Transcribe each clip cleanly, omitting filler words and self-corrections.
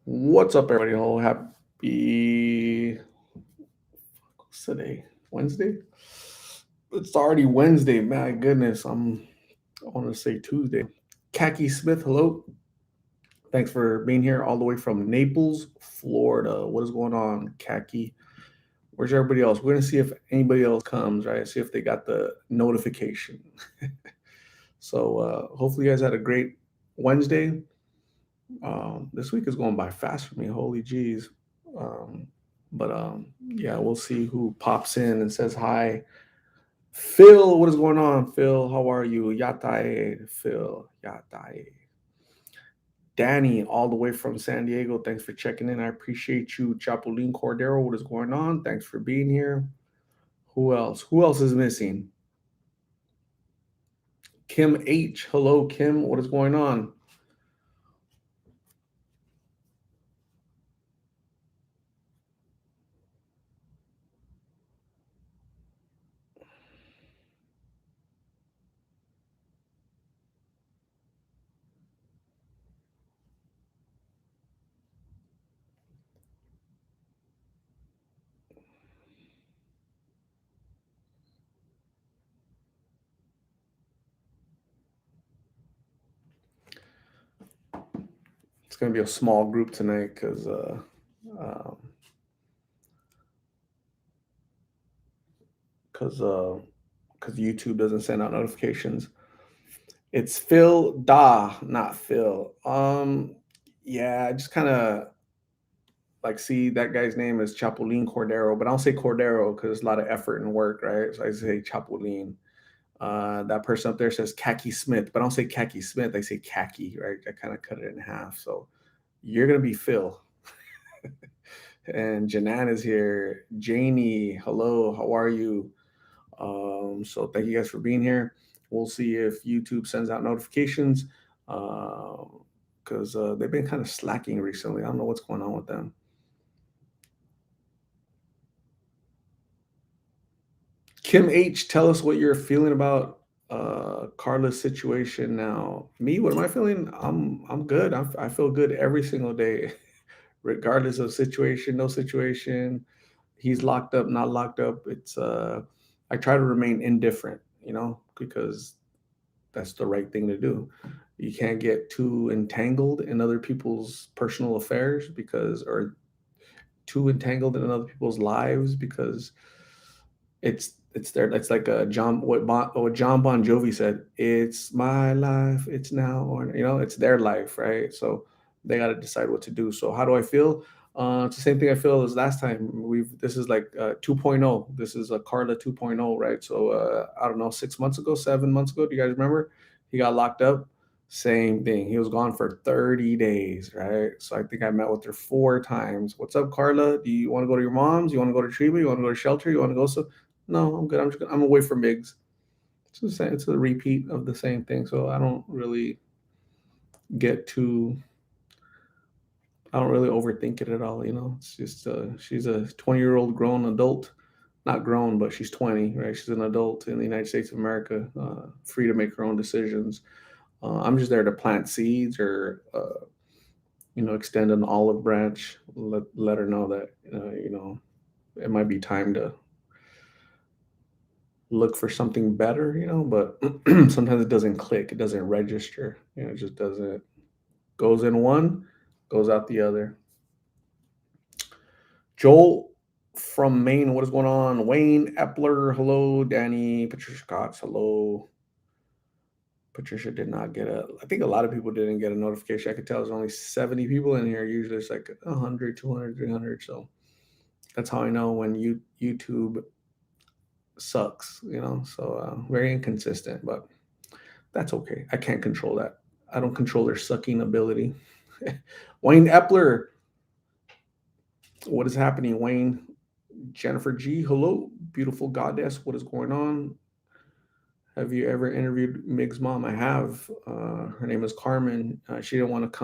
What's up, everybody? Oh, happy. What's today? Wednesday? It's already Wednesday. My goodness. I want to say Tuesday. Khaki Smith, hello. Thanks for being here all the way from Naples, Florida. What is going on, Khaki? Where's everybody else? We're going to see if anybody else comes, right? See if they got the notification. So hopefully, you guys had a great Wednesday. This week is going by fast for me. Holy jeez. Um, but yeah, we'll see who pops in and says hi. Phil, what is going on? Phil, how are you? Yatae, Phil, Yatae. Danny, all the way from San Diego. Thanks for checking in. I appreciate you. Chapulín Cordero, what is going on? Thanks for being here. Who else? Who else is missing? Kim H. Hello, Kim. What is going on? It's going to be a small group tonight um, because YouTube doesn't send out notifications. It's Phil Da, not Phil. Yeah, I just kind of like see that guy's name is Chapulín Cordero, but I don't say Cordero because it's a lot of effort and work, right? So I say Chapulín. That person up there says Khaki Smith, but I don't say Khaki Smith. I say Khaki, right? I kind of cut it in half. So you're gonna be Phil. And Janan is here. Janie, hello, how are you? So thank you guys for being here. We'll see if YouTube sends out notifications because they've been kind of slacking recently. I don't know what's going on with them. Kim H, tell us what you're feeling about Carla's situation now. Me, what am I feeling? I'm good. I feel good every single day, regardless of situation, no situation. He's locked up, not locked up. It's I try to remain indifferent, because that's the right thing to do. You can't get too entangled in other people's personal affairs or too entangled in other people's lives because it's there. It's like what John Bon Jovi said. It's my life. It's now or it's their life, right? So they got to decide what to do. So how do I feel? It's the same thing I feel as last time. This is like 2.0. This is a Carla 2.0, right? So I don't know, 6 months ago, 7 months ago. Do you guys remember? He got locked up. Same thing. He was gone for 30 days, right? So I think I met with her 4 times. What's up, Carla? Do you want to go to your mom's? You want to go to treatment? You want to go to shelter? You want to go? So no, I'm good. I'm away from Migs. It's the same. It's a repeat of the same thing. So get too. I don't really overthink it at all. It's just she's a 20-year-old grown adult, not grown, but she's 20, right? She's an adult in the United States of America, free to make her own decisions. I'm just there to plant seeds or extend an olive branch. Let her know that it might be time to look for something better, but sometimes it doesn't click, it doesn't register, it just doesn't goes in one, goes out the other. Joel from Maine, what is going on? Wayne Epler, hello. Danny, Patricia Cox, hello. Patricia did not get I think a lot of people didn't get a notification. I could tell there's only 70 people in here. Usually it's like 100, 200, 300. So that's how I know when YouTube sucks, So very inconsistent, but that's okay. I can't control that. I don't control their sucking ability. Wayne Epler, what is happening, Wayne? Jennifer G, hello, beautiful goddess. What is going on? Have you ever interviewed Mig's mom? I have. Her name is Carmen. She didn't want to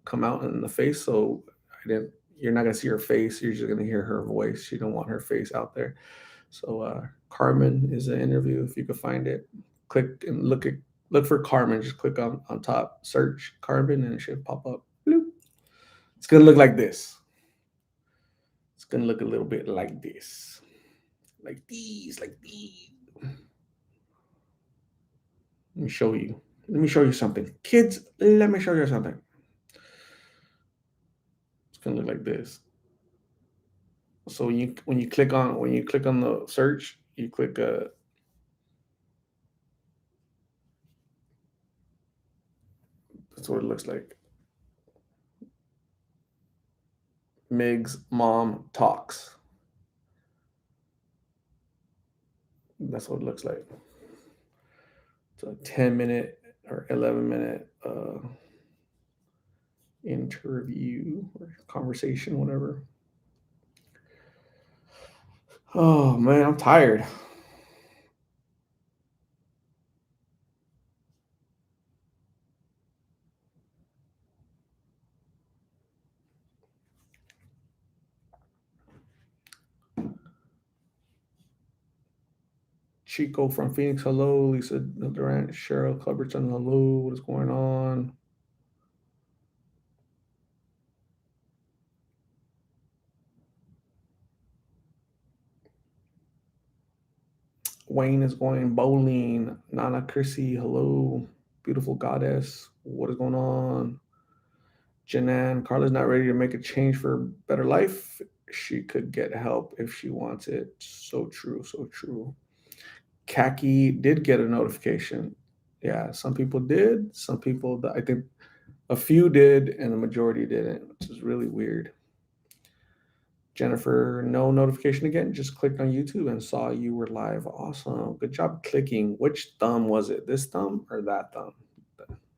come out in the face, so I didn't. You're not gonna see her face. You're just gonna hear her voice. She don't want her face out there. So Carmen is an interview. If you could find it, click and look for Carmen. Just click on top, search Carmen, and it should pop up. Bloop. It's gonna look like this. It's gonna look a little bit like this. Like these, like these. Let me show you. Let me show you something. Kids, let me show you something. It's gonna look like this. So when you click on the search, you click that's what it looks like. Mig's mom talks. That's what it looks like. It's a 10-minute or 11-minute interview or conversation, whatever. Oh man, I'm tired. Chico from Phoenix, hello. Lisa Durant, Cheryl Cleberton, hello. What is going on? Wayne is going bowling. Nana Chrissy, hello. Beautiful goddess. What is going on? Janan, Carla's not ready to make a change for a better life. She could get help if she wants it. So true, so true. Kaki did get a notification. Yeah, some people did. Some people, I think a few did, and the majority didn't, which is really weird. Jennifer, no notification again. Just clicked on YouTube and saw you were live. Awesome. Good job clicking. Which thumb was it? This thumb or that thumb?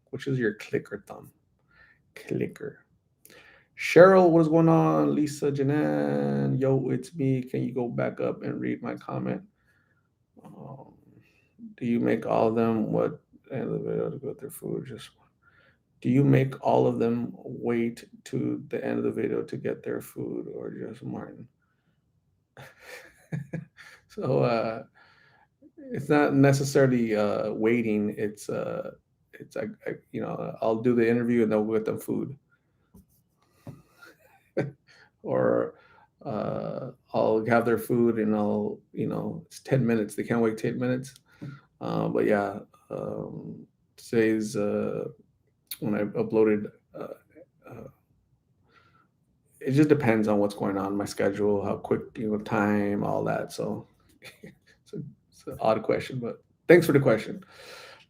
Which is your clicker thumb? Clicker. Cheryl, what is going on? Lisa, Janan, yo, it's me. Can you go back up and read my comment? Um, do you make all of them what end of the video to go through food? Just do you make all of them wait to the end of the video to get their food or just Martin? So it's not necessarily waiting. It's I'll do the interview and then we'll get them food, or I'll have their food and it's 10 minutes. They can't wait 10 minutes. But yeah, today's when I uploaded. Uh, it just depends on what's going on, my schedule, how quick time, all that. So it's an odd question, but thanks for the question.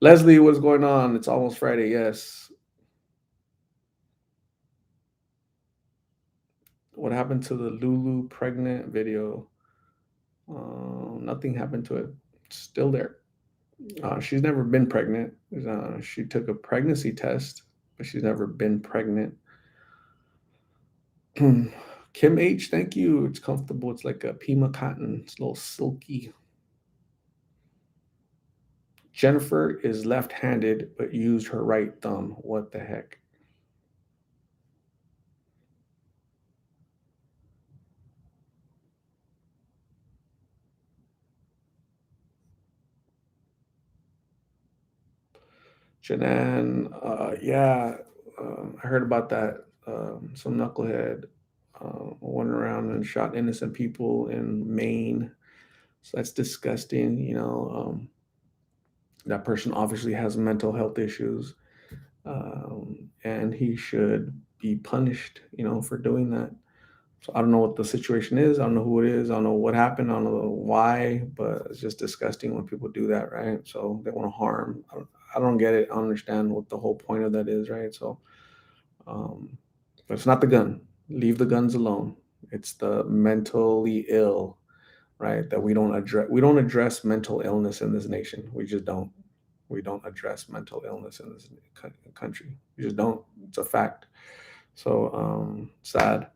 Leslie, what's going on? It's almost Friday. Yes. What happened to the Lulu pregnant video? Nothing happened to it. It's still there. She's never been pregnant. She took a pregnancy test, but she's never been pregnant. Kim H, thank you. It's comfortable. It's like a Pima cotton. It's a little silky. Jennifer is left-handed but used her right thumb. What the heck? Janan, yeah, I heard about that. Some knucklehead went around and shot innocent people in Maine. So that's disgusting. That person obviously has mental health issues, and he should be punished, for doing that. So I don't know what the situation is. I don't know who it is. I don't know what happened. I don't know why, but it's just disgusting when people do that, right? So they want to harm. I don't get it. I don't understand what the whole point of that is, right? So, um, but it's not the gun. Leave the guns alone. It's the mentally ill, right? That we don't address. We don't address mental illness in this nation. We just don't. We don't address mental illness in this country. We just don't. It's a fact. So sad.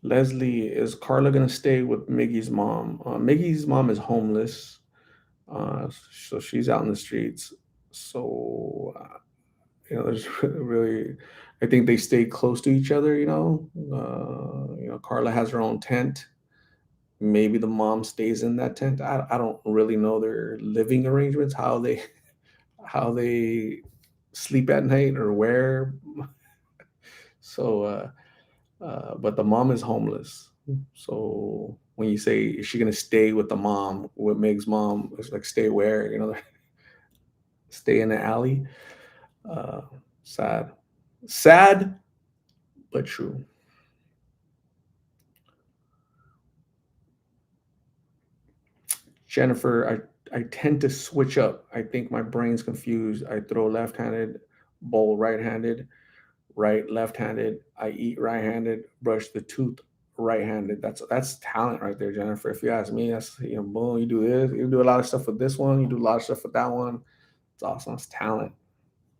Leslie, is Carla gonna stay with Miggy's mom? Miggy's mom is homeless. So she's out in the streets. So there's really, I think they stay close to each other. Carla has her own tent. Maybe the mom stays in that tent. I don't really know their living arrangements, how they sleep at night or where. So, but the mom is homeless. So when you say is she gonna stay with the mom, what Meg's mom is like, stay where? Stay in the alley. Uh, Sad, sad, but true. Jennifer, I tend to switch up. I think my brain's confused. I throw left-handed, bowl right-handed, right left-handed. I eat right-handed, brush the tooth right-handed. That's talent right there, Jennifer. If you ask me, that's boom. You do this. You do a lot of stuff with this one. You do a lot of stuff with that one. It's awesome. It's talent,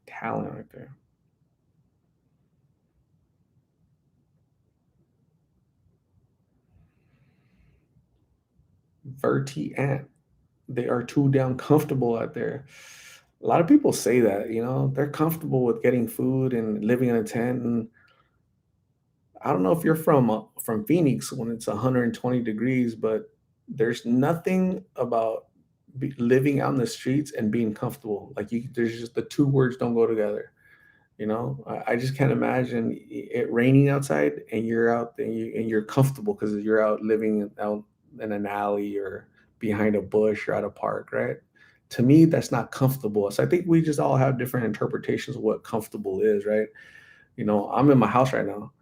talent right there. Verti ant. They are too damn comfortable out there. A lot of people say that, they're comfortable with getting food and living in a tent. And I don't know if you're from Phoenix when it's 120 degrees, but there's nothing about living out in the streets and being comfortable. Like there's just the two words don't go together. I just can't imagine it raining outside and you're out and you're comfortable because you're out living out in an alley or behind a bush or at a park, right? To me, that's not comfortable. So I think we just all have different interpretations of what comfortable is, right? I'm in my house right now.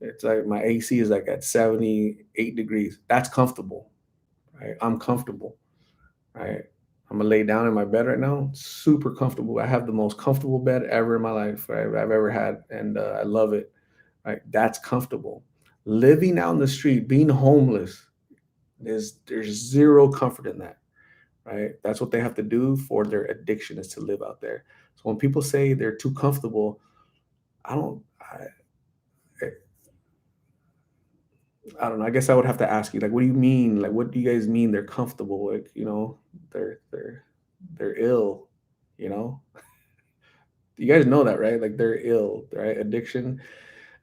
It's like my AC is like at 78 degrees. That's comfortable, right? I'm comfortable, right? I'm gonna lay down in my bed right now. Super comfortable. I have the most comfortable bed ever in my life, right, I've ever had, and I love it. Right, that's comfortable. Living out in the street, being homeless, there's zero comfort in that. Right, that's what they have to do for their addiction is to live out there. So when people say they're too comfortable, I don't. I don't know. I guess I would have to ask you, like, what do you mean? Like, what do you guys mean they're comfortable? Like, they're ill. You know, you guys know that, right? Like, they're ill, right? Addiction.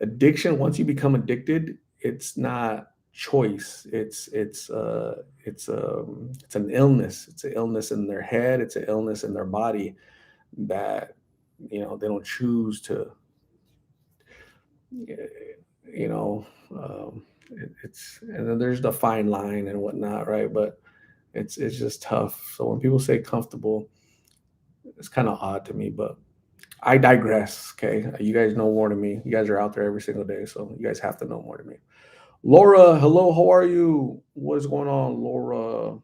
Once you become addicted, it's not choice. It's an illness. It's an illness in their head. It's an illness in their body that they don't choose to you know it's and then there's the fine line and whatnot, right? But it's just tough. So when people say comfortable, it's kind of odd to me, but I digress. Okay, you guys know more than me. You guys are out there every single day, so you guys have to know more than me. Laura, hello, how are you? What is going on, Laura?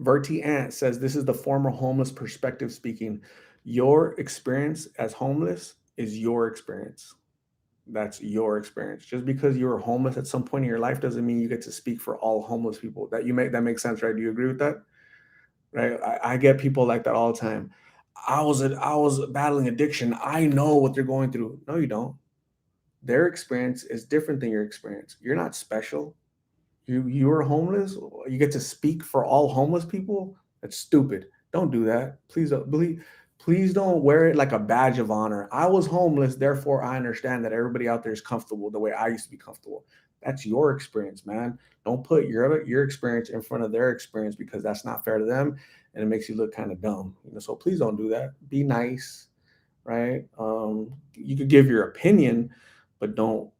Verti Ant says this is the former homeless perspective speaking. Your experience as homeless is your experience. That's your experience. Just because you were homeless at some point in your life doesn't mean you get to speak for all homeless people. That makes sense, right? Do you agree with that? Right? I get people like that all the time. I was battling addiction. I know what they're going through. No, you don't. Their experience is different than your experience. You're not special. You're homeless. You get to speak for all homeless people. That's stupid. Don't do that. Please don't wear it like a badge of honor. I was homeless, therefore I understand that everybody out there is comfortable the way I used to be comfortable. That's your experience, man. Don't put your experience in front of their experience because that's not fair to them and it makes you look kind of dumb. So please don't do that. Be nice, right? You could give your opinion, but don't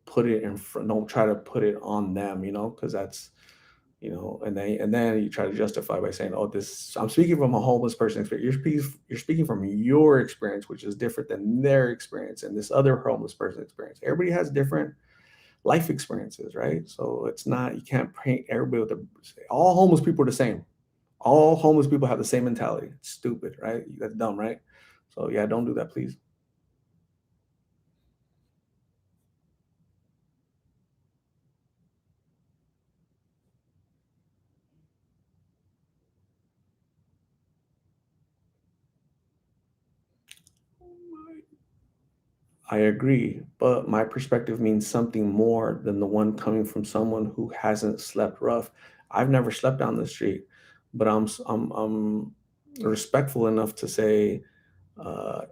put it in front. Don't try to put it on them, because that's and then you try to justify by saying, "Oh, this I'm speaking from a homeless person experience." You're speaking from your experience, which is different than their experience and this other homeless person experience. Everybody has different life experiences, right? So it's not you can't paint everybody with all homeless people are the same. All homeless people have the same mentality. It's stupid, right? That's dumb, right? So yeah, don't do that, please. I agree, but my perspective means something more than the one coming from someone who hasn't slept rough. I've never slept down the street, but I'm respectful enough to say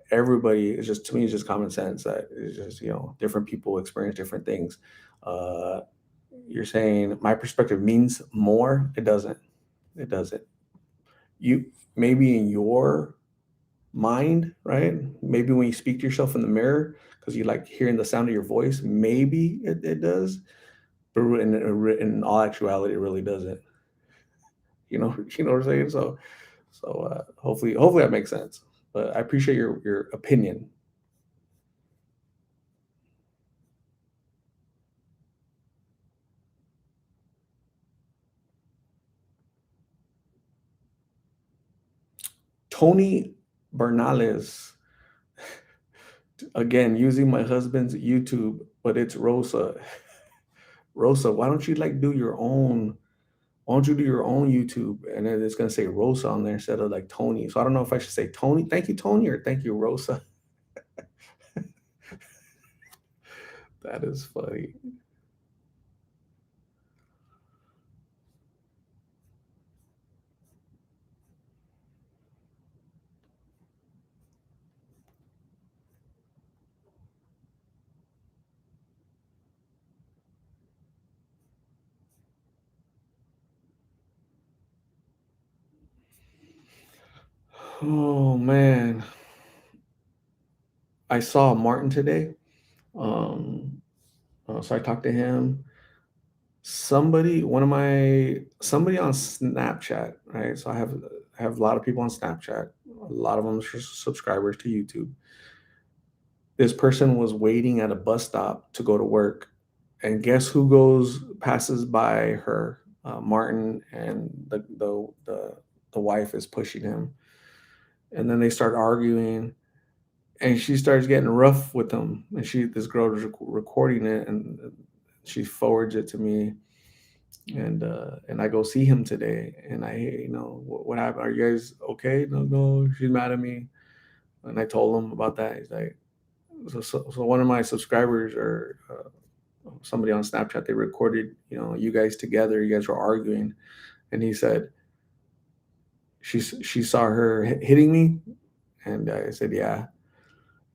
everybody is just, to me, it's just common sense that it's just, different people experience different things. Uh, you're saying my perspective means more. It doesn't. It doesn't. You, maybe in your mind, right? Maybe when you speak to yourself in the mirror, because you like hearing the sound of your voice, maybe it does. But in all actuality, it really doesn't. You know what I'm saying? So hopefully that makes sense. But I appreciate your opinion. Tony Bernales, again, using my husband's YouTube, but it's Rosa. Rosa, why don't you like do your own? Why don't you do your own YouTube? And then it's gonna say Rosa on there instead of like Tony. So I don't know if I should say Tony, thank you, Tony, or thank you, Rosa. That is funny. Oh man. I saw Martin today. Um, so I talked to him. Somebody on Snapchat, right? So I have a lot of people on Snapchat. A lot of them are subscribers to YouTube. This person was waiting at a bus stop to go to work, and guess who goes passes by her? Martin, and the wife is pushing him, and then they start arguing, and she starts getting rough with him, and this girl was recording it, and she forwards it to me, and I go see him today, and what happened? Are you guys okay? No, no, she's mad at me, and I told him about that. He's like, so one of my subscribers, or somebody on Snapchat, they recorded, you guys together, you guys were arguing, and he said she saw her hitting me, and I said yeah,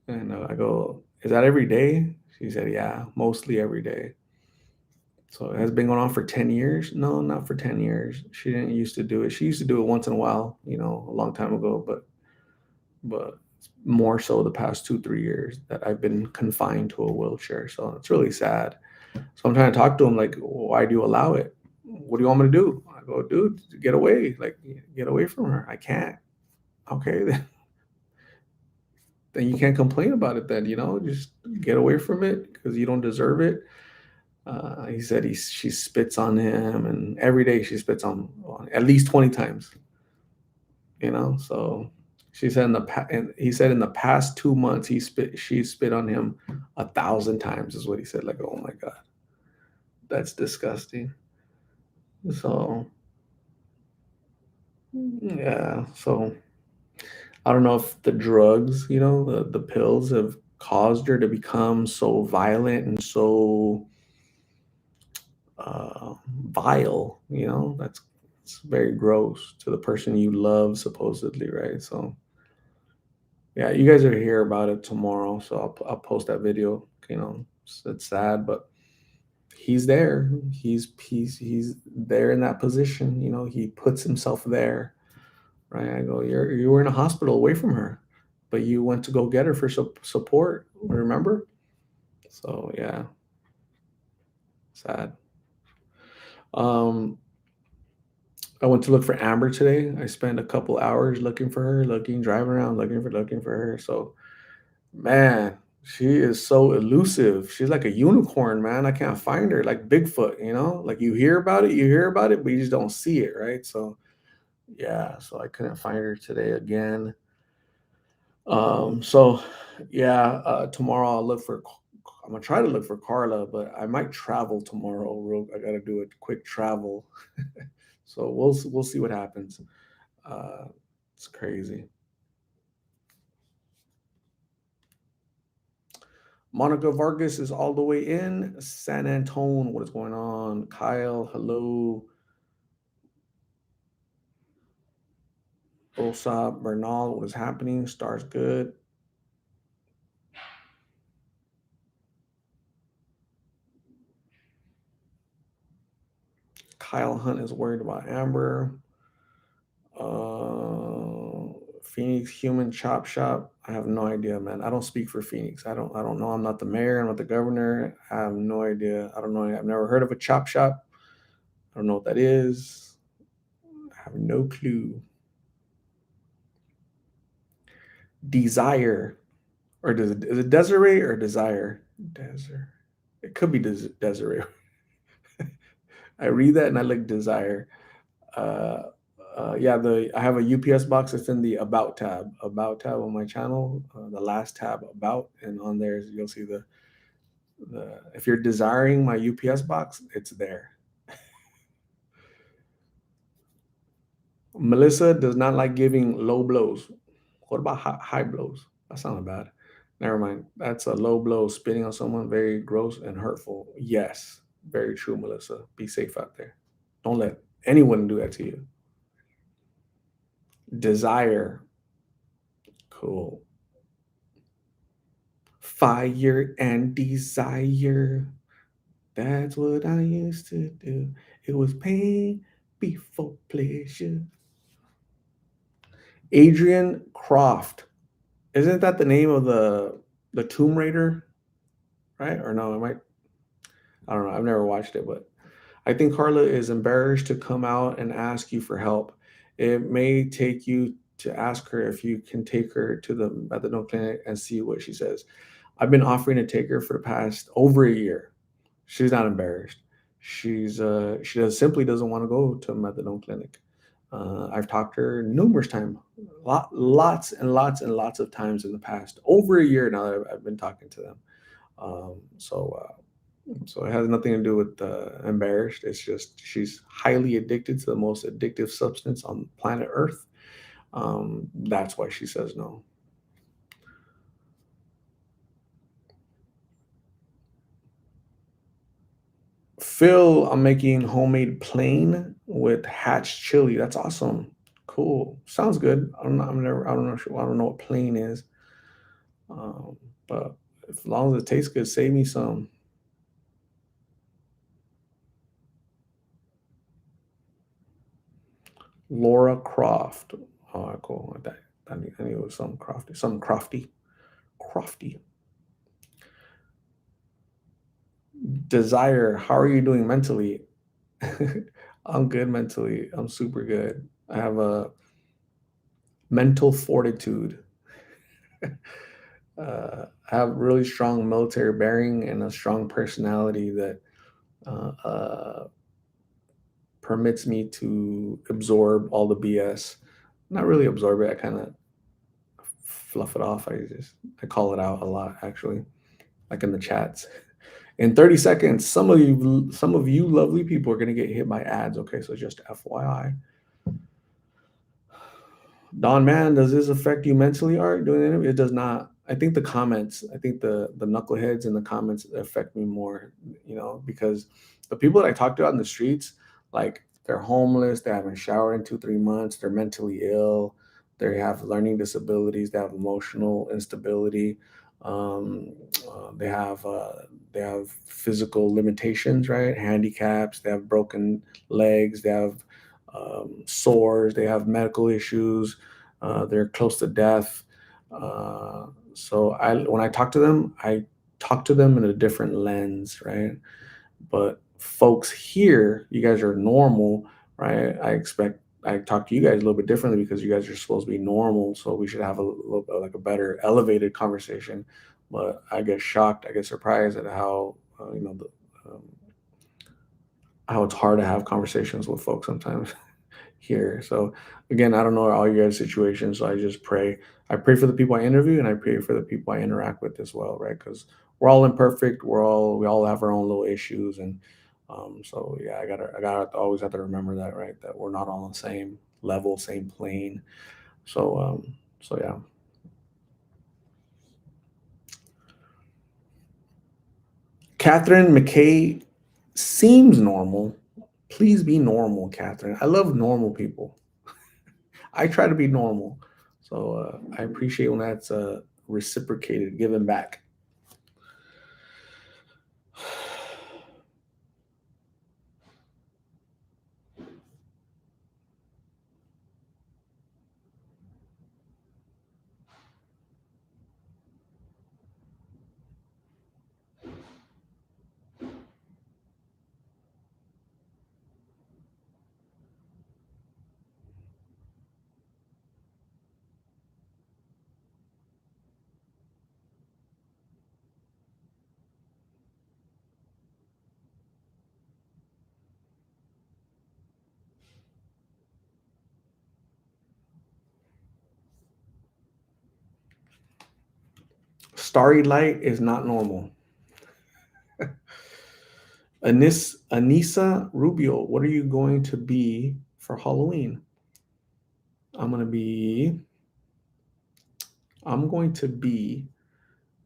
and I go, is that every day? She said yeah, mostly every day. So it has been going on for 10 years? No, not for 10 years. She didn't used to do it. She used to do it once in a while, a long time ago, but more so the past 2, 3 years that I've been confined to a wheelchair. So it's really sad. So I'm trying to talk to him like, why do you allow it? What do you want me to do? I go, dude, get away. Like, get away from her. I can't. Okay, then you can't complain about it then, just get away from it because you don't deserve it. He said she spits on him, and every day she spits on at least 20 times. So she said and he said in the past 2 months she spit on him 1,000 times, is what he said. Like, oh my god, that's disgusting. So yeah, so I don't know if the drugs, the pills have caused her to become so violent and so vile. That's it's very gross to the person you love, supposedly, right? So yeah, you guys are hear about it tomorrow, so I'll post that video. It's sad, but he's there. He's there in that position. He puts himself there, right? I go, you were in a hospital away from her, but you went to go get her for support. Remember? So yeah, sad. Um, I went to look for Amber today. I spent a couple hours looking for her, driving around, looking for her. So man, she is so elusive. She's like a unicorn, man. I can't find her, like Bigfoot. Like you hear about it, but you just don't see it, right? So yeah, so I couldn't find her today again. So yeah, tomorrow I'm gonna try to look for Carla, but I might travel tomorrow. I gotta do a quick travel, so we'll see what happens. Uh, it's crazy. Monica Vargas is all the way in. San Antone, what is going on? Kyle, hello. Rosa Bernal, what is happening? Stars good. Kyle Hunt is worried about Amber. Phoenix Human Chop Shop. I have no idea, man. I don't speak for Phoenix. I don't know. I'm not the mayor. I'm not the governor. I have no idea. I don't know. I've never heard of a chop shop. I don't know what that is. I have no clue. Desire, or is it Desiree or Desire? Desert. It could be Desiree. I read that and I look Desire. Uh, yeah, the I have a UPS box that's in the about tab on my channel. The last tab about, and on there you'll see the if you're desiring my UPS box, it's there. Melissa does not like giving low blows. What about high blows? That sounded bad. Never mind. That's a low blow, spitting on someone, very gross and hurtful. Yes, very true, Melissa. Be safe out there. Don't let anyone do that to you. Desire. Cool. Fire and desire. That's what I used to do. It was pain before pleasure. Adrian Croft. Isn't that the name of the Tomb Raider? Right? Or no, I don't know. I've never watched it, but I think Carla is embarrassed to come out and ask you for help. It may take you to ask her if you can take her to the methadone clinic and see what she says. I've been offering to take her for the past over a year. She's not embarrassed. She simply doesn't want to go to a methadone clinic. I've talked to her numerous times, lots and lots and lots of times in the past. Over a year now, I've been talking to them. So it has nothing to do with embarrassed. It's just she's highly addicted to the most addictive substance on planet Earth. That's why she says no. Phil, I'm making homemade plain with hatch chili. That's awesome. Cool. Sounds good. I don't know. I don't know what plain is. Um, but as long as it tastes good, save me some. Laura Croft. Oh, cool. I knew it was something crafty. Something crafty. Crafty. Desire. How are you doing mentally? I'm good mentally. I'm super good. I have a mental fortitude. I have really strong military bearing and a strong personality that uh, permits me to absorb all the BS. Not really absorb it. I kind of fluff it off. I call it out a lot actually, like in the chats. In 30 seconds, some of you lovely people are gonna get hit by ads. Okay, so just FYI. Don Man, does this affect you mentally, Art? Doing the interview? It does not. I think the comments, I think the knuckleheads in the comments affect me more, because the people that I talk to out in the streets, like they're homeless, they haven't showered in 2, 3 months, they're mentally ill, they have learning disabilities, they have emotional instability, um, they have physical limitations, right? Handicaps, they have broken legs, they have sores, they have medical issues, they're close to death. So when I talk to them, I talk to them in a different lens, right? But folks here, you guys are normal, right? I talk to you guys a little bit differently because you guys are supposed to be normal, so we should have a little bit like a better elevated conversation. But I get shocked, I get surprised at how it's hard to have conversations with folks sometimes here. So again, I don't know all your guys' situations. So I just pray. I pray for the people I interview, and I pray for the people I interact with as well, right? Because we're all imperfect. We all have our own little issues, and so yeah, I gotta always have to remember that, right? That we're not all on the same level, same plane. So yeah. Catherine McKay seems normal. Please be normal, Catherine. I love normal people. I try to be normal. So I appreciate when that's reciprocated, given back. Starry light is not normal. Anissa Rubio, what are you going to be for Halloween? I'm gonna be. I'm going to be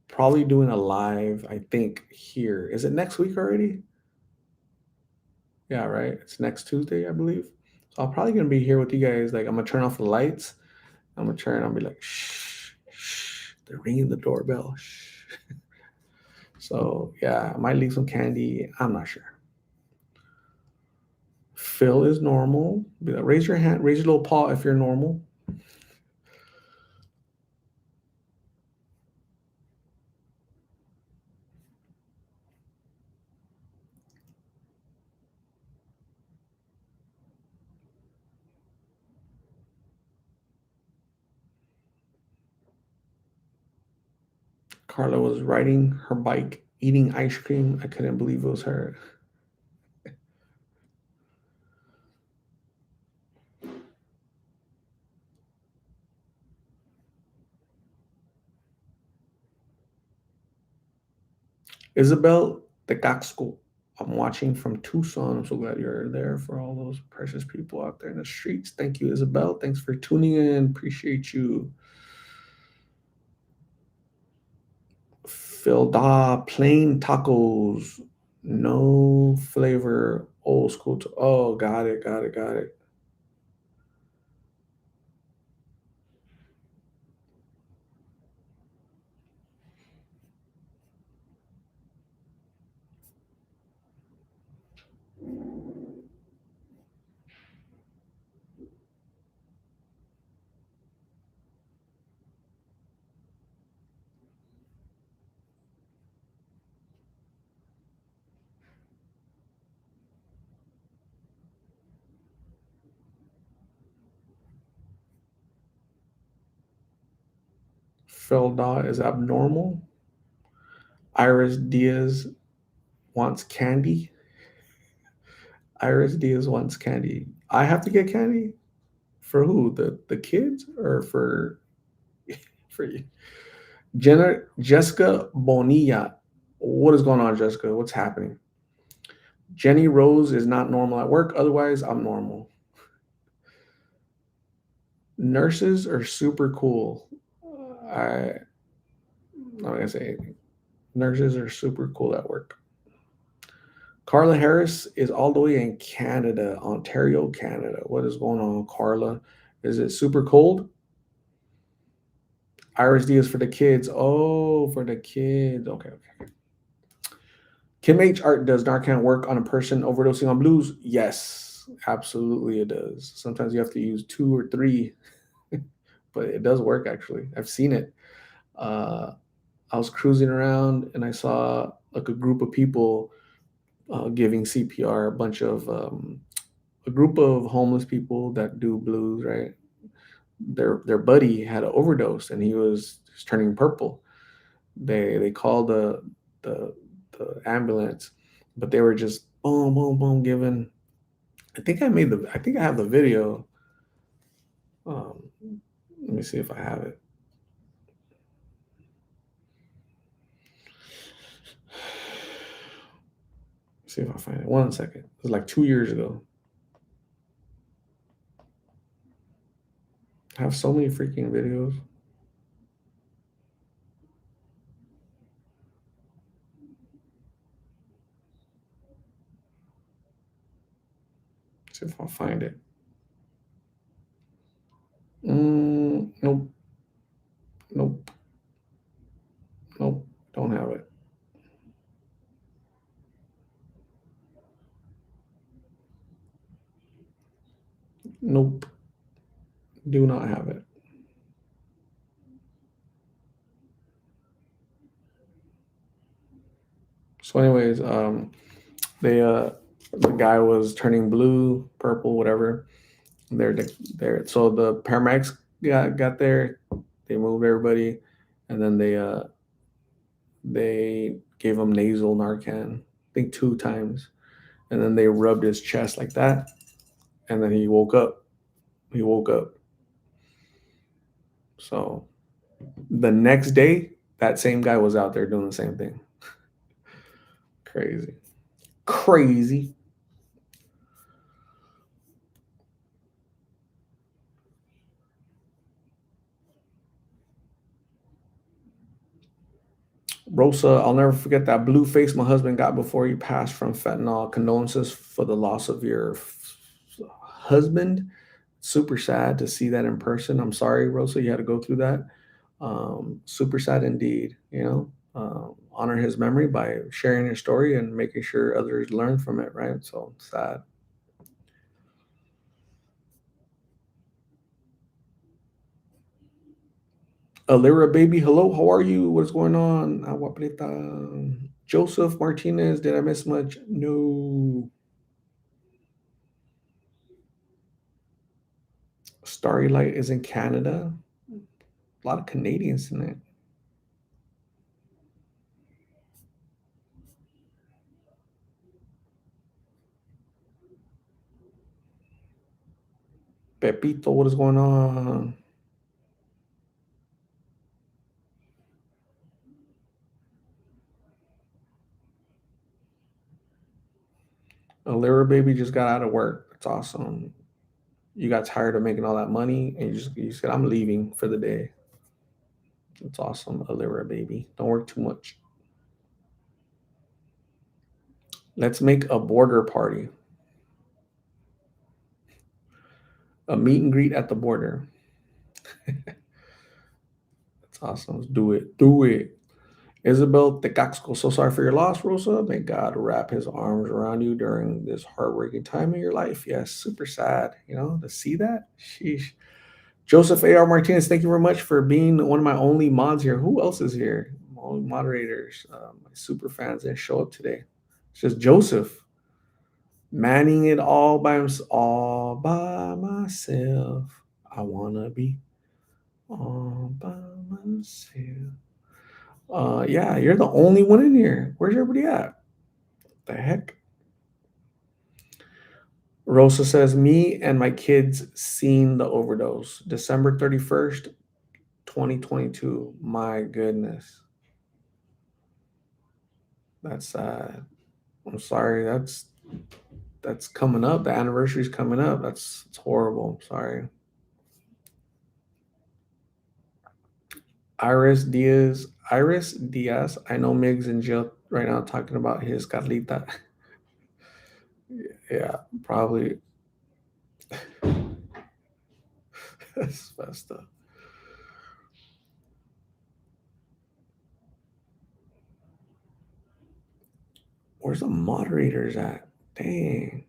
probably doing a live. I think here. Is it next week already? Yeah, right. It's next Tuesday, I believe. So I'm probably gonna be here with you guys. Like I'm gonna turn off the lights. I'm gonna turn. I'll be like, shh, shh. They're ringing the doorbell. Shh. So yeah, I might leave some candy. I'm not sure. Phil is normal. Be like, raise your hand. Raise your little paw if you're normal. Carla was riding her bike, eating ice cream. I couldn't believe it was her. Isabel Tecaxco. I'm watching from Tucson. I'm so glad you're there for all those precious people out there in the streets. Thank you, Isabel. Thanks for tuning in. Appreciate you. Phil Da, plain tacos, no flavor, old school. Oh, got it, got it, got it. Phil Da is abnormal. Iris Diaz wants candy. Iris Diaz wants candy. I have to get candy for who? The kids or for you? Jessica Bonilla. What is going on, Jessica? What's happening? Jenny Rose is not normal at work. Otherwise, I'm normal. Nurses are super cool. I'm not gonna say anything. Nurses are super cool at work. Carla Harris is all the way in Canada, Ontario, Canada. What is going on, Carla? Is it super cold? Iris D is for the kids. Oh, for the kids. Okay, okay. Kim H. Art, does Narcan work on a person overdosing on blues? Yes, absolutely it does. Sometimes you have to use two or three, but it does work actually. I've seen it. Uh, I was cruising around and I saw like a group of people giving CPR, a group of homeless people that do blues, right? Their buddy had an overdose and he was just turning purple. They called the the ambulance, but they were just boom boom boom giving. I think I have the video. Um, let me see if I have it. See if I find it. One second. It was like 2 years ago. I have so many freaking videos. See if I'll find it. Nope, nope, nope. Don't have it. Nope, do not have it. So, anyways, they the guy was turning blue, purple, whatever. They're there. So the paramedics got there. They moved everybody, and then they gave him nasal Narcan. I think 2 times, and then they rubbed his chest like that, and then he woke up. He woke up. So the next day, that same guy was out there doing the same thing. Crazy, crazy. Rosa, I'll never forget that blue face my husband got before he passed from fentanyl. Condolences for the loss of your husband. Super sad to see that in person. I'm sorry, Rosa, you had to go through that. Super sad indeed. Honor his memory by sharing your story and making sure others learn from it. Right. So sad. Alira baby, hello. How are you? What's going on? Agua Prieta. Joseph Martinez. Did I miss much? No. Starry Light is in Canada. A lot of Canadians in it. Pepito, what is going on? Alira baby just got out of work. That's awesome. You got tired of making all that money and you said, I'm leaving for the day. That's awesome, Alira baby. Don't work too much. Let's make a border party. A meet and greet at the border. That's awesome. Let's do it. Do it. Isabel Tecaxco, so sorry for your loss, Rosa. May God wrap his arms around you during this heartbreaking time in your life. Yes, super sad, to see that. Sheesh. Joseph A.R. Martinez, thank you very much for being one of my only mods here. Who else is here? My only moderators, my super fans that show up today. It's just Joseph manning it all by myself. I wanna be all by myself. Yeah, you're the only one in here. Where's everybody at? The heck? Rosa says, me and my kids seen the overdose. December 31st, 2022. My goodness. That's sad. I'm sorry. That's coming up. The anniversary's coming up. It's horrible. I'm sorry. Iris Diaz. I know Mig's in jail right now talking about his Carlita. Yeah, probably. That's messed up. Where's the moderators at? Dang.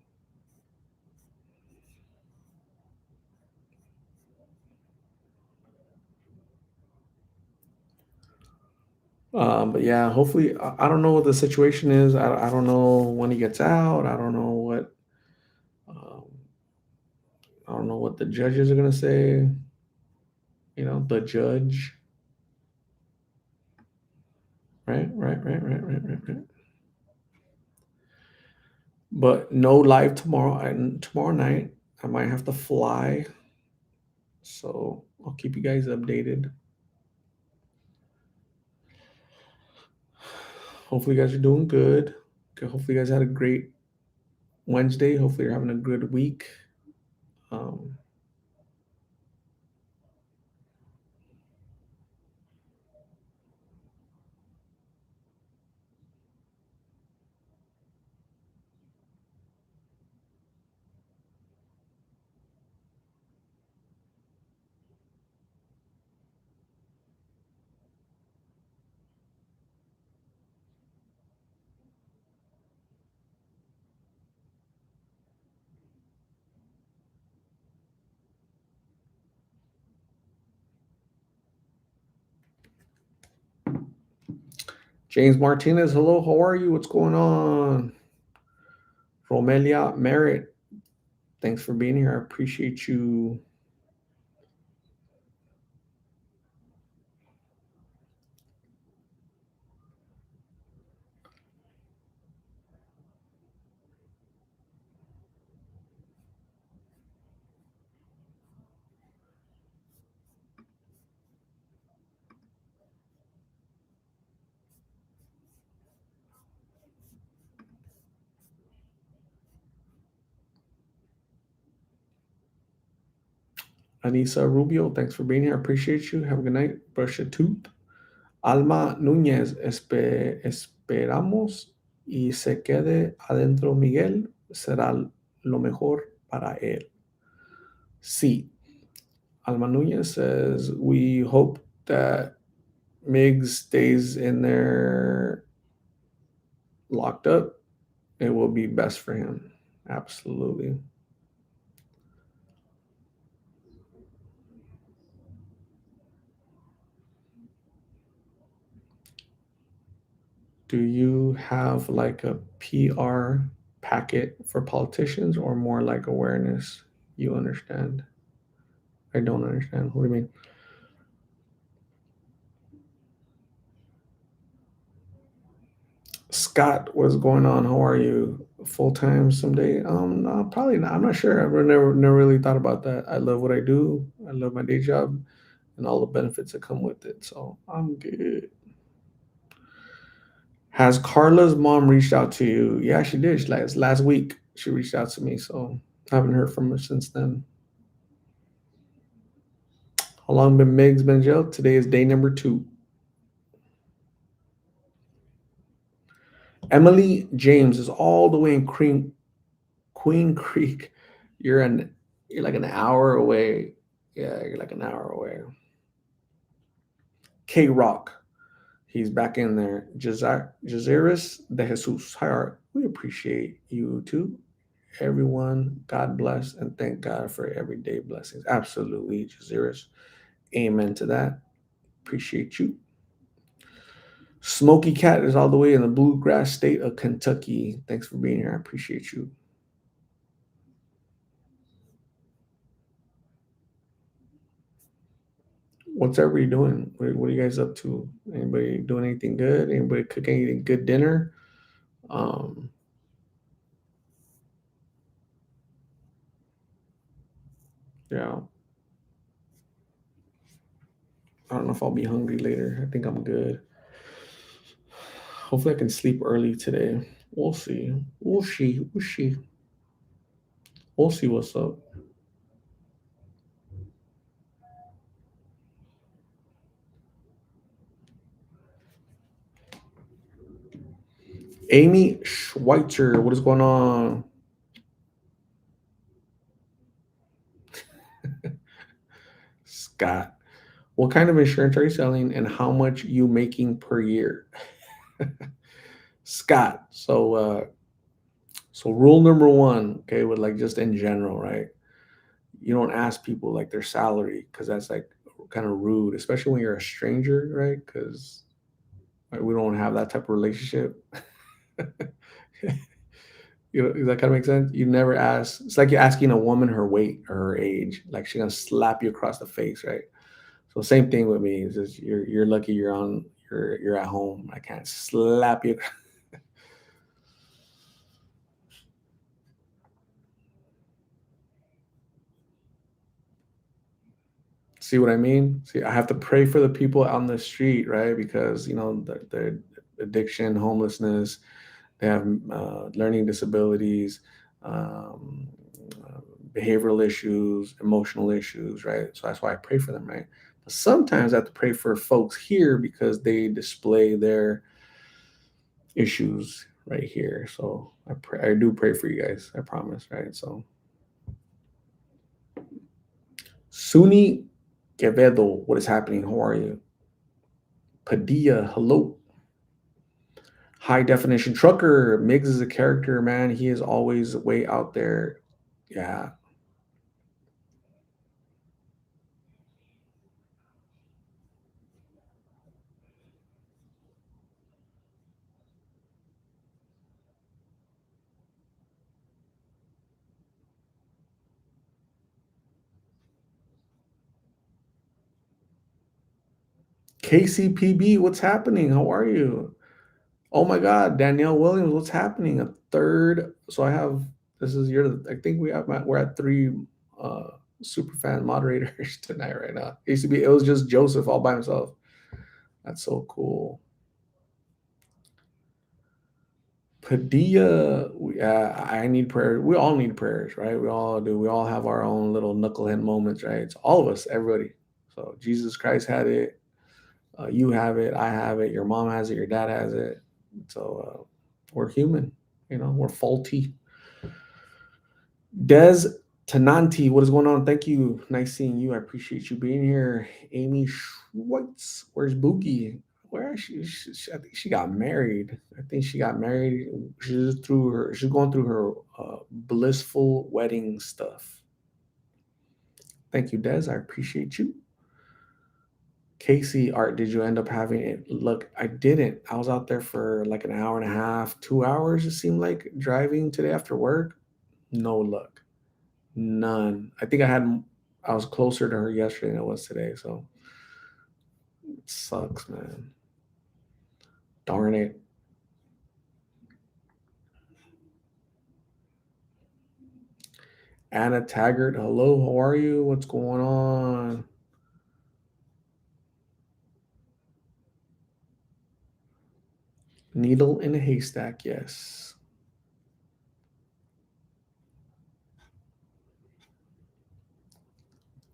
But yeah, hopefully, I don't know what the situation is. I don't know when he gets out. Um, I don't know what the judges are gonna say. The judge. Right. But no live tomorrow. And tomorrow night, I might have to fly. So I'll keep you guys updated. Hopefully, you guys are doing good. Okay, hopefully, you guys had a great Wednesday. Hopefully, you're having a good week. Um, James Martinez, hello, how are you? What's going on? Romelia Merritt, thanks for being here. I appreciate you. Anissa Rubio, thanks for being here. I appreciate you. Have a good night. Brush your tooth. Alma Núñez, esperamos y se quede adentro Miguel, será lo mejor para él. Sí. Alma Núñez says, we hope that Miggs stays in there locked up. It will be best for him. Absolutely. Do you have like a PR packet for politicians or more like awareness? You understand? I don't understand. What do you mean? Scott, what's going on? How are you? Full time someday? No, probably not. I'm not sure. I've never really thought about that. I love what I do. I love my day job and all the benefits that come with it. So I'm good. Has Carla's mom reached out to you? Yeah, she did. Last week she reached out to me. So I haven't heard from her since then. How long been Meg's been in jail? Today is day number 2. Emily James is all the way in Queen Creek. You're an you're like an hour away. Yeah, you're like an hour away. K Rock, he's back in there. Jaziris de Jesus. Hi Art. We appreciate you too. Everyone, God bless and thank God for everyday blessings. Absolutely, Jaziris. Amen to that. Appreciate you. Smoky Cat is all the way in the bluegrass state of Kentucky. Thanks for being here. I appreciate you. What's everybody doing? What are you guys up to? Anybody doing anything good? Anybody cooking anything good dinner? Um, yeah, I don't know if I'll be hungry later. I think I'm good. Hopefully, I can sleep early today. We'll see. We'll see. We'll see. We'll see what's up. Amy Schweitzer, what is going on? Scott, what kind of insurance are you selling, and how much you making per year? Scott, so rule number one, okay, with like just in general, right? You don't ask people like their salary because that's like kind of rude, especially when you're a stranger, right? Because like, we don't have that type of relationship. You know, does that kind of make sense? You never ask. It's like you're asking a woman her weight or her age. Like she's gonna slap you across the face, right? So same thing with me. Is just you're lucky you're at home. I can't slap you. See what I mean? See, I have to pray for the people on the street, right? Because you know their addiction, homelessness, they have learning disabilities, um, uh, behavioral issues, emotional issues, right? So that's why I pray for them, right? But sometimes I have to pray for folks here because they display their issues right here. So I do pray for you guys. I promise, right? So Suni Quevedo, what is happening? How are you? Padilla, hello. High definition trucker. Miggs is a character, man. He is always way out there. Yeah. KCPB, what's happening? How are you? Oh my God, Danielle Williams, what's happening? A third. So I have. This is your. I think we're at three uh, super fan moderators tonight right now. KCB. It was just Joseph all by himself. That's so cool. Padilla, I need prayer. We all need prayers, right? We all do. We all have our own little knucklehead moments, right? It's all of us, everybody. So Jesus Christ had it. You have it. I have it. Your mom has it. Your dad has it. So we're human. We're faulty. Des Tenanti, what is going on? Thank you. Nice seeing you. I appreciate you being here. Amy Schwartz, where's Boogie? Where is she? I think she got married. I think she got married. She's through her. She's going through her blissful wedding stuff. Thank you, Des. I appreciate you. Casey, Art, did you end up having it? Look, I didn't. I was out there for like an hour and a half, 2 hours. It seemed like driving today after work. No luck. None. I was closer to her yesterday than I was today, so it sucks, man. Darn it. Anna Taggart, hello, how are you? What's going on? Needle in a haystack, yes.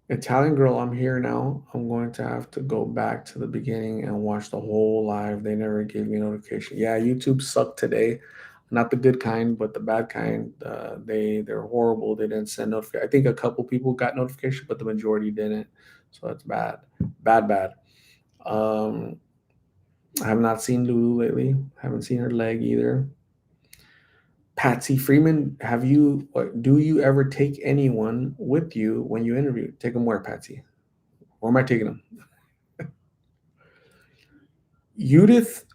Italian girl, I'm here now. I'm going to have to go back to the beginning and watch the whole live. They never gave me a notification. Yeah, YouTube sucked today. Not the good kind, but the bad kind. They're horrible. They didn't send notification. I think a couple people got notification, but the majority didn't. So that's bad, bad, bad. Um, I have not seen Lulu lately. Haven't seen her leg either. Patsy Freeman, do you ever take anyone with you when you interview? Take them where, Patsy? Where am I taking them? Judith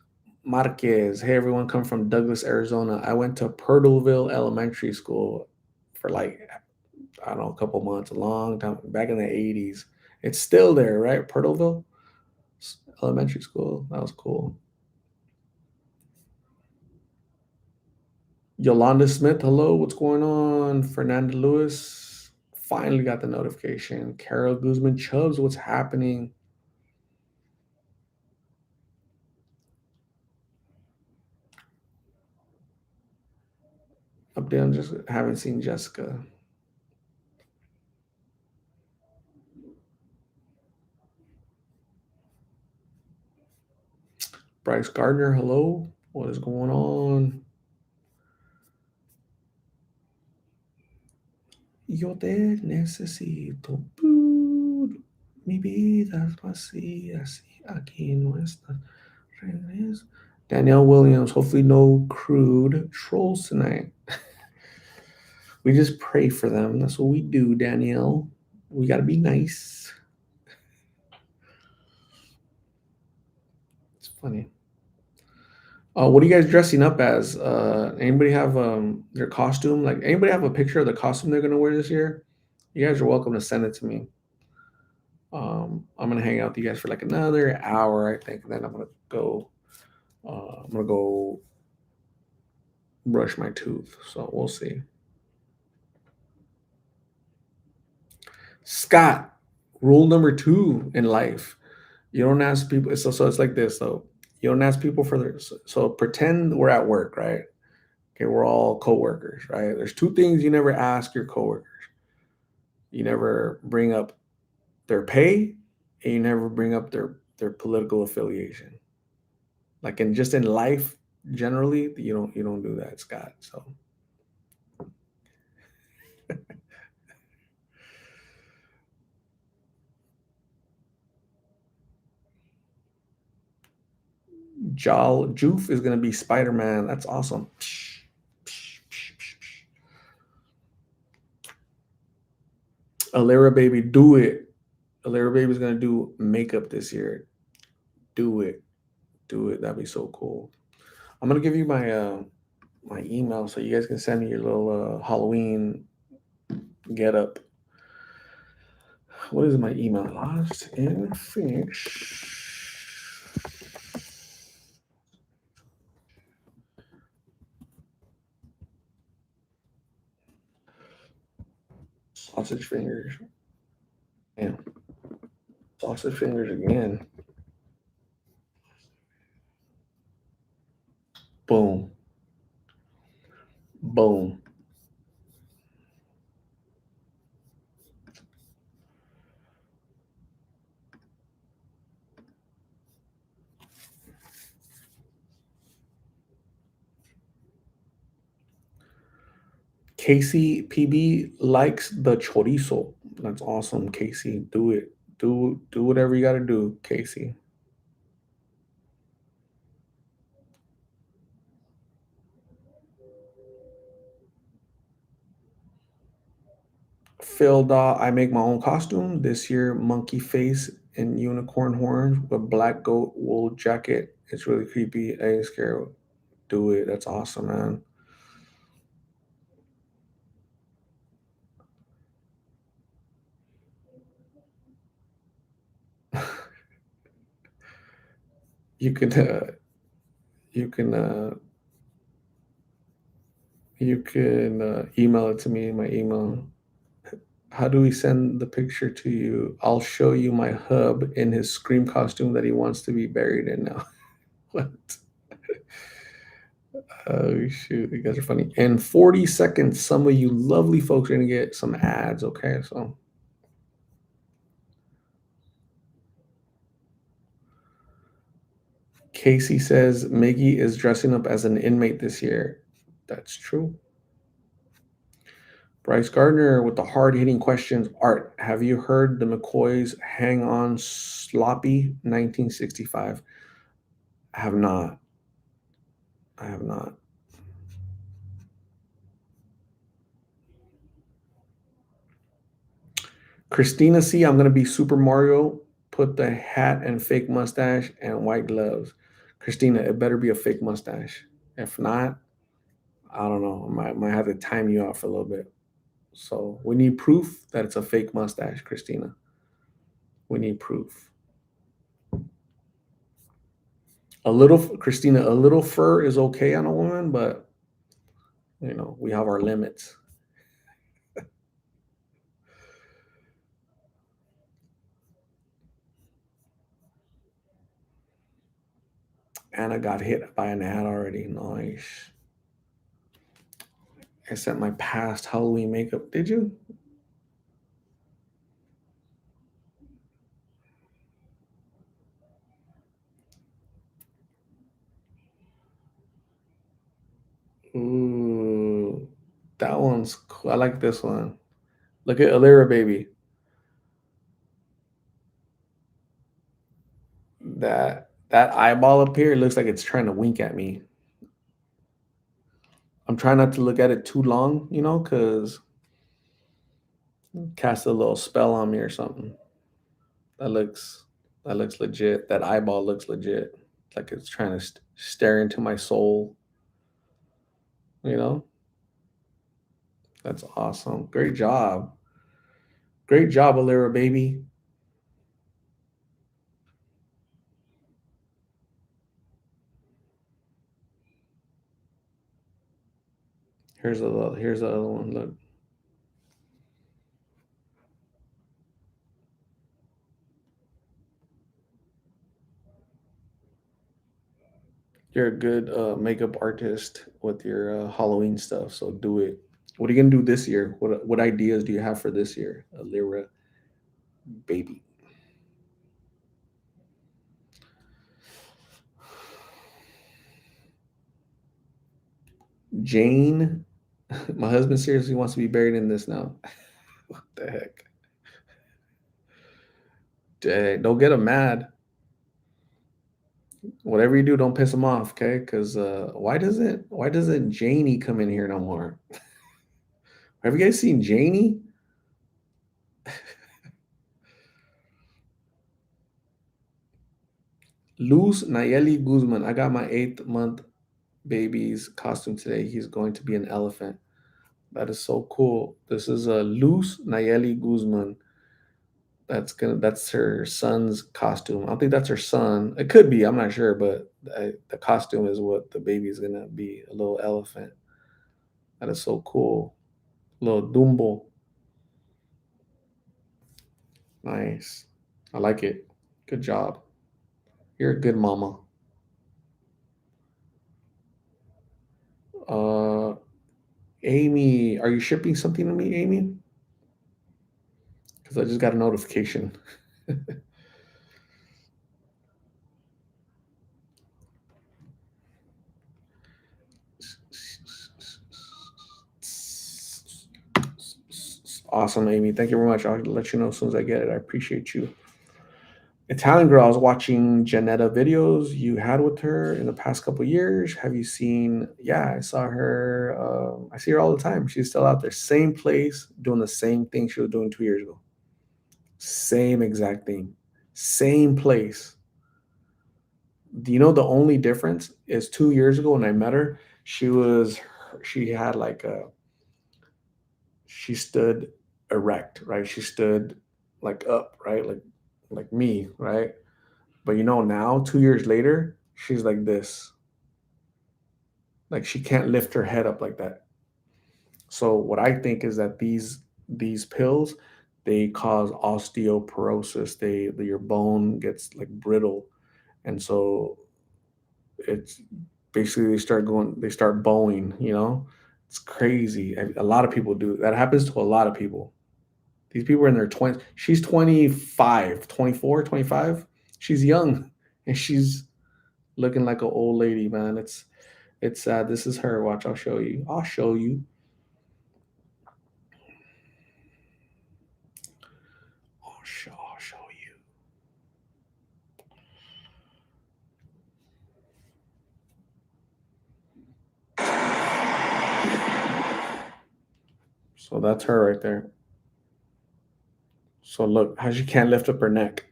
Marquez. Hey, everyone, come from Douglas, Arizona. I went to Purtleville Elementary School for like, I don't know, a couple months, a long time, back in the 80s. It's still there, right? Purtleville Elementary School. That was cool. Yolanda Smith, hello, what's going on? Fernanda Lewis, finally got the notification. Carol Guzman Chubbs, what's happening? Update, I just haven't seen Jessica. Bryce Gardner, hello, what is going on? Yo te necesito. Mi vida es así, así, aquí no está. Regreso. Danielle Williams, hopefully no crude trolls tonight. We just pray for them. That's what we do, Danielle. We got to be nice. It's funny. What are you guys dressing up as? Anybody have their costume? Like anybody have a picture of the costume they're gonna wear this year? You guys are welcome to send it to me. I'm gonna hang out with you guys for like another hour, I think. And then I'm gonna go brush my tooth. So we'll see. Scott, rule number 2 in life: you don't ask people. So it's like this. So you don't ask people for their. So pretend we're at work, right? Okay, we're all coworkers, right? There's two things you never ask your coworkers. You never bring up their pay, and you never bring up their political affiliation. Like in life generally, you don't do that, Scott. So Joof is gonna be Spider Man. That's awesome. Alira baby, do it. Alira baby's gonna do makeup this year. Do it. Do it. That'd be so cool. I'm gonna give you my email so you guys can send me your little Halloween get up. What is my email? Lost in Phoenix. Sausage fingers. Yeah. Sausage fingers again. Boom. Boom. Casey PB likes the chorizo. That's awesome, Casey. Do it. Do whatever you gotta do, Casey. Phil Daw, I make my own costume. This year, monkey face and unicorn horns with black goat wool jacket. It's really creepy. I ain't scared. Do it. That's awesome, man. You can you can you can email it to me in my email. How do we send the picture to you? I'll show you my hub in his scream costume that he wants to be buried in now. What? Oh shoot, you guys are funny. In 40 seconds, some of you lovely folks are gonna get some ads. Okay, so Casey says Miggy is dressing up as an inmate this year. That's true. Bryce Gardner with the hard hitting questions. Art, have you heard the McCoys hang on sloppy 1965? I have not. I have not. Christina C, I'm gonna be Super Mario. Put the hat and fake mustache and white gloves. Christina, it better be a fake mustache. If not, I don't know. I might have to time you out for a little bit. So we need proof that it's a fake mustache, Christina. We need proof. Christina, a little fur is okay on a woman, but we have our limits. Anna got hit by an ad already. Nice. I sent my past Halloween makeup. Did you? Ooh, that one's cool. I like this one. Look at Alira baby. That eyeball up here looks like it's trying to wink at me. I'm trying not to look at it too long, because cast a little spell on me or something. That looks that looks legit. That eyeball looks legit. Like it's trying to stare into my soul. You know, that's awesome. Great job. Great job, Alira baby. Here's the other one. Look, you're a good makeup artist with your Halloween stuff, so do it. What are you gonna do this year? What ideas do you have for this year, Alira baby? Jane, my husband seriously wants to be buried in this now. What the heck? Don't get him mad. Whatever you do, don't piss him off, okay? Because why doesn't Janie come in here no more? Have you guys seen Janie? Luz Nayeli Guzman. I got my 8th month baby's costume today. He's going to be an elephant. That is so cool. This is a Luz Nayeli Guzman. That's her son's costume. I don't think that's her son. It could be. I'm not sure, but the costume is what the baby's gonna be. A little elephant. That is so cool. Little Dumbo. Nice. I like it. Good job. You're a good mama. Uh, Amy, are you shipping something to me, Amy? Because I just got a notification. Awesome, Amy. Thank you very much. I'll let you know as soon as I get it. I appreciate you. Italian girl, I was watching Janetta videos you had with her in the past couple years. Have you seen? Yeah, I saw her. I see her all the time. She's still out there, same place, doing the same thing she was doing 2 years ago. Same exact thing, same place. Do you know the only difference is 2 years ago when I met her, she had like a she stood erect, right? She stood like up, right? Like me, right? But now 2 years later, she's like this. Like she can't lift her head up like that. So what I think is that these pills they cause osteoporosis. Your bone gets like brittle, and so it's basically they start bowing. It's crazy. A lot of people do that. Happens to a lot of people. These people are in their 20s. She's 25, 24, 25. She's young, and she's looking like an old lady, man. It's sad. This is her. Watch, I'll show you. I'll show you. I'll show you. So that's her right there. So look how she can't lift up her neck.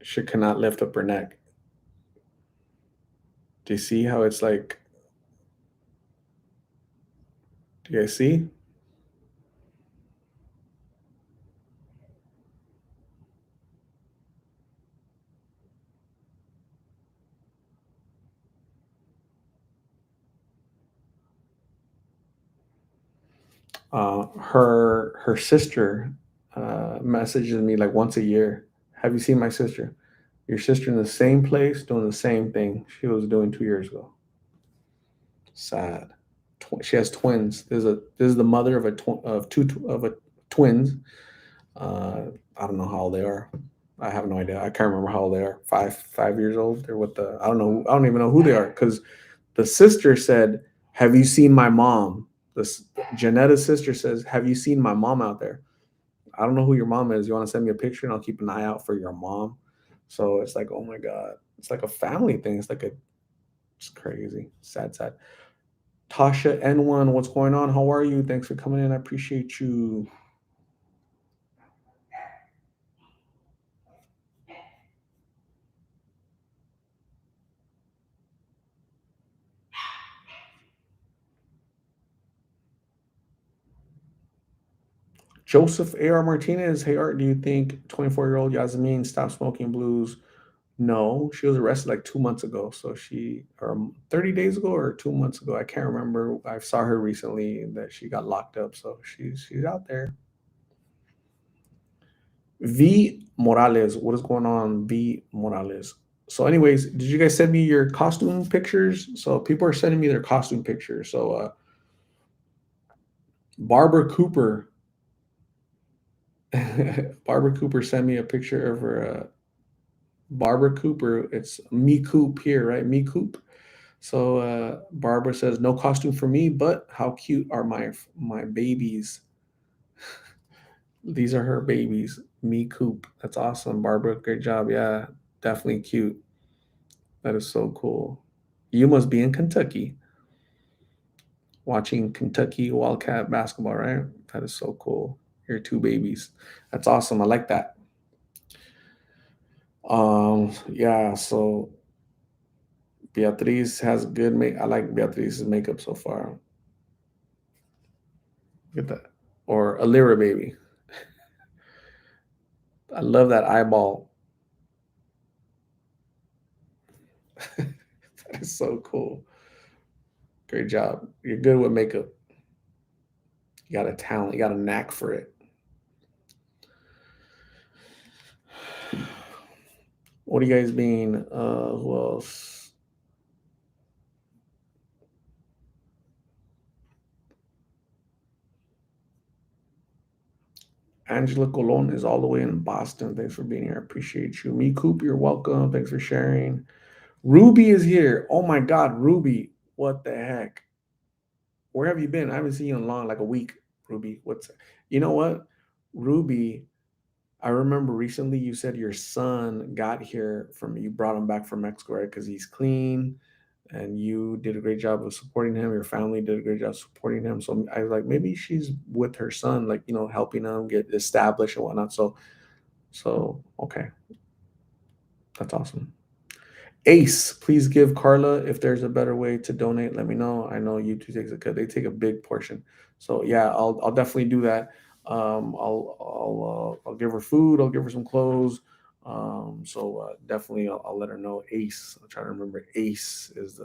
She cannot lift up her neck. Do you see how it's like? Do you guys see? Her sister messages me like once a year. Have you seen my sister? Your sister in the same place doing the same thing she was doing 2 years ago. Sad. She has twins. This is the mother of twins. I don't know how old they are. I have no idea. I can't remember how old they are. 5 years old. They're with the. I don't know. I don't even know who they are because the sister said, "Have you seen my mom?" This Janetta's sister says, "Have you seen my mom out there?" I don't know who your mom is. You want to send me a picture and I'll keep an eye out for your mom. So it's like, oh my god, it's like a family thing. It's crazy, sad, sad. Tasha N1, what's going on? How are you? Thanks for coming in. I appreciate you. Joseph A.R. Martinez. Hey, Art, do you think 24-year-old Yasmin stopped smoking blues? No, she was arrested like 2 months ago. So or 30 days ago or 2 months ago. I can't remember. I saw her recently that she got locked up. So she's out there. V Morales. What is going on, V Morales? So, anyways, did you guys send me your costume pictures? So people are sending me their costume pictures. So Barbara Cooper, Barbara Cooper sent me a picture of her. Barbara Cooper, it's me Coop here, right? Me Coop. So Barbara says, "No costume for me, but how cute are my babies?" These are her babies. Me Coop. That's awesome, Barbara. Great job. Yeah, definitely cute. That is so cool. You must be in Kentucky watching Kentucky Wildcat basketball, right? That is so cool. Your two babies. That's awesome. I like that. Yeah, so Beatriz has good make. I like Beatriz's makeup so far. Look at that. Or a Lyra baby. I love that eyeball. That is so cool. Great job. You're good with makeup. You got a talent. You got a knack for it. What are you guys being? Who else? Angela Colon is all the way in Boston. Thanks for being here. I appreciate you. Me Coop, you're welcome. Thanks for sharing. Ruby is here. Oh my God, Ruby. What the heck? Where have you been? I haven't seen you in long, like a week, Ruby. What's you know what? Ruby, I remember recently you said your son got here from you brought him back from Mexico, right? Because he's clean and you did a great job of supporting him. Your family did a great job supporting him. So I was like, maybe she's with her son, like, helping him get established and whatnot. So okay, that's awesome. Ace, please give Carla if there's a better way to donate. Let me know. I know YouTube takes a cut; they take a big portion. So yeah, I'll definitely do that. I'll give her food. I'll give her some clothes. So definitely I'll let her know. Ace, I'm trying to remember. Ace is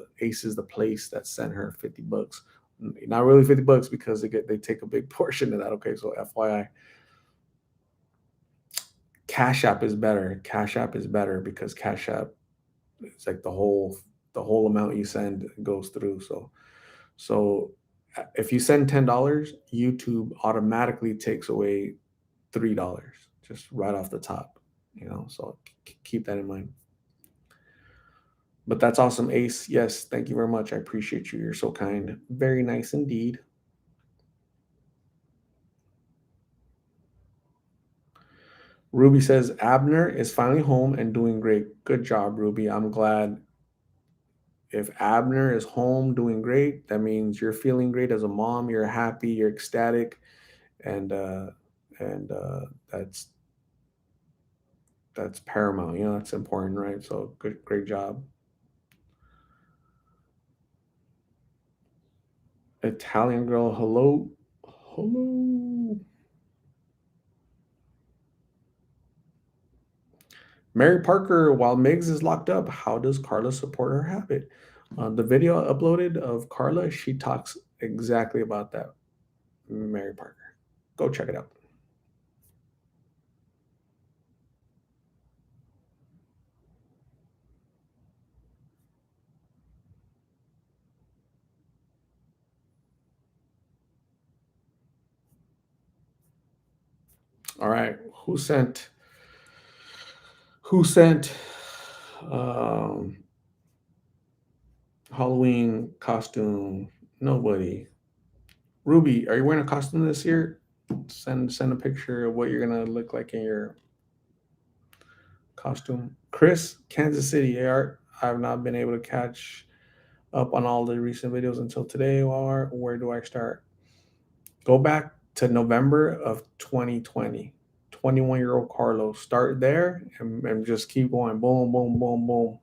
the place that sent her $50. Not really $50 because they take a big portion of that. Okay, so FYI, Cash App is better. Cash App is better because Cash App it's like the whole amount you send goes through. So if you send $10, YouTube automatically takes away $3 just right off the top. So keep that in mind. But that's awesome, Ace. Yes, thank you very much. I appreciate you. You're so kind. Very nice indeed. Ruby says Abner is finally home and doing great. Good job, Ruby. I'm glad. If Abner is home doing great, that means you're feeling great as a mom. You're happy. You're ecstatic, and that's paramount. That's important, right? So good, great job. Italian girl, hello, hello. Mary Parker, while Migs is locked up, how does Carla support her habit? The video I uploaded of Carla, she talks exactly about that. Mary Parker, go check it out. All right, who sent um, Halloween costume? Nobody. Ruby, are you wearing a costume this year? Send a picture of what you're gonna look like in your costume. Chris, Kansas City, AR. I've not been able to catch up on all the recent videos until today. Where do I start? Go back to November of 2020. 21-year-old Carlos. Start there and just keep going. Boom, boom, boom, boom.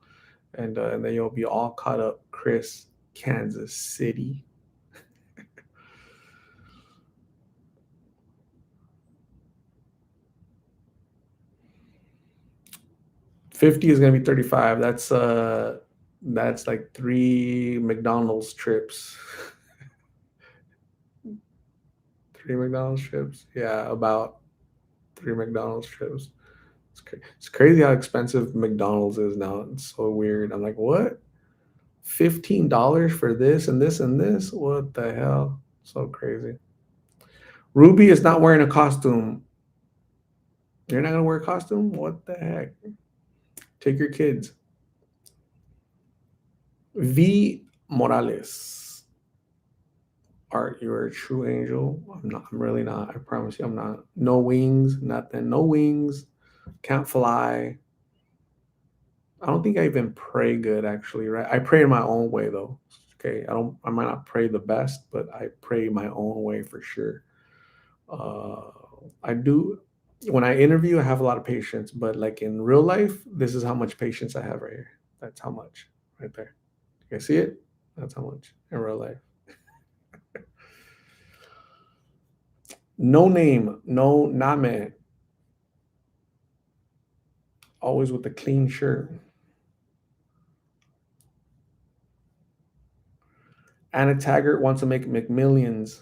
And then you'll be all caught up. Chris, Kansas City. 50 is gonna be 35. That's like three McDonald's trips. Three McDonald's trips. Yeah, about three McDonald's trips. It's crazy how expensive McDonald's is now. It's so weird. I'm like, what? $15 for this and this and this? What the hell? So crazy. Ruby is not wearing a costume. You're not gonna wear a costume? What the heck? Take your kids. V Morales. Art, you're a true angel. I'm not. I'm really not. I promise you, I'm not. No wings, nothing. No wings. Can't fly. I don't think I even pray good, actually. Right? I pray in my own way, though. Okay. I don't. I might not pray the best, but I pray my own way for sure. Uh, I do. When I interview, I have a lot of patience, but like in real life, this is how much patience I have right here. That's how much right there. You see it? That's how much in real life. No name, no name. Always with a clean shirt. Anna Taggart wants to make McMillions.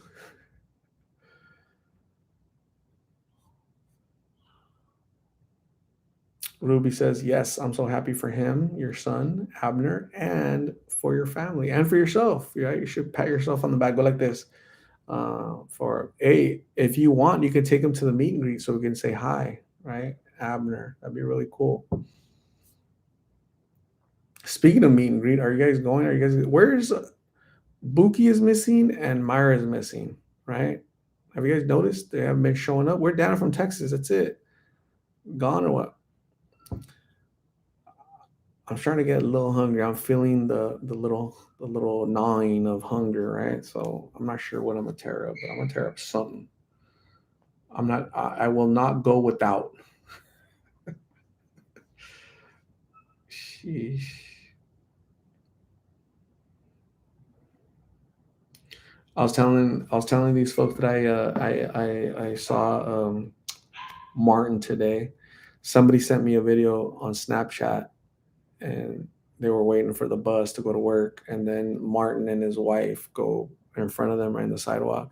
Ruby says, yes, I'm so happy for him, your son, Abner, and for your family and for yourself. Yeah, you should pat yourself on the back. Go like this. For a, if you want, you could take him to the meet and greet so we can say hi, right? Abner, that'd be really cool. Speaking of meet and greet, are you guys going? Are you guys, where's Buki is missing and Myra is missing, right? Have you guys noticed they haven't been showing up? We're down from Texas. That's it. Gone or what? I'm starting to get a little hungry. I'm feeling the little gnawing of hunger, right? So I'm not sure what I'm gonna tear up, but I'm gonna tear up something. I'm not. I will not go without. Sheesh. I was telling these folks that I saw Martin today. Somebody sent me a video on Snapchat, and they were waiting for the bus to go to work, and then Martin and his wife go in front of them right in the sidewalk.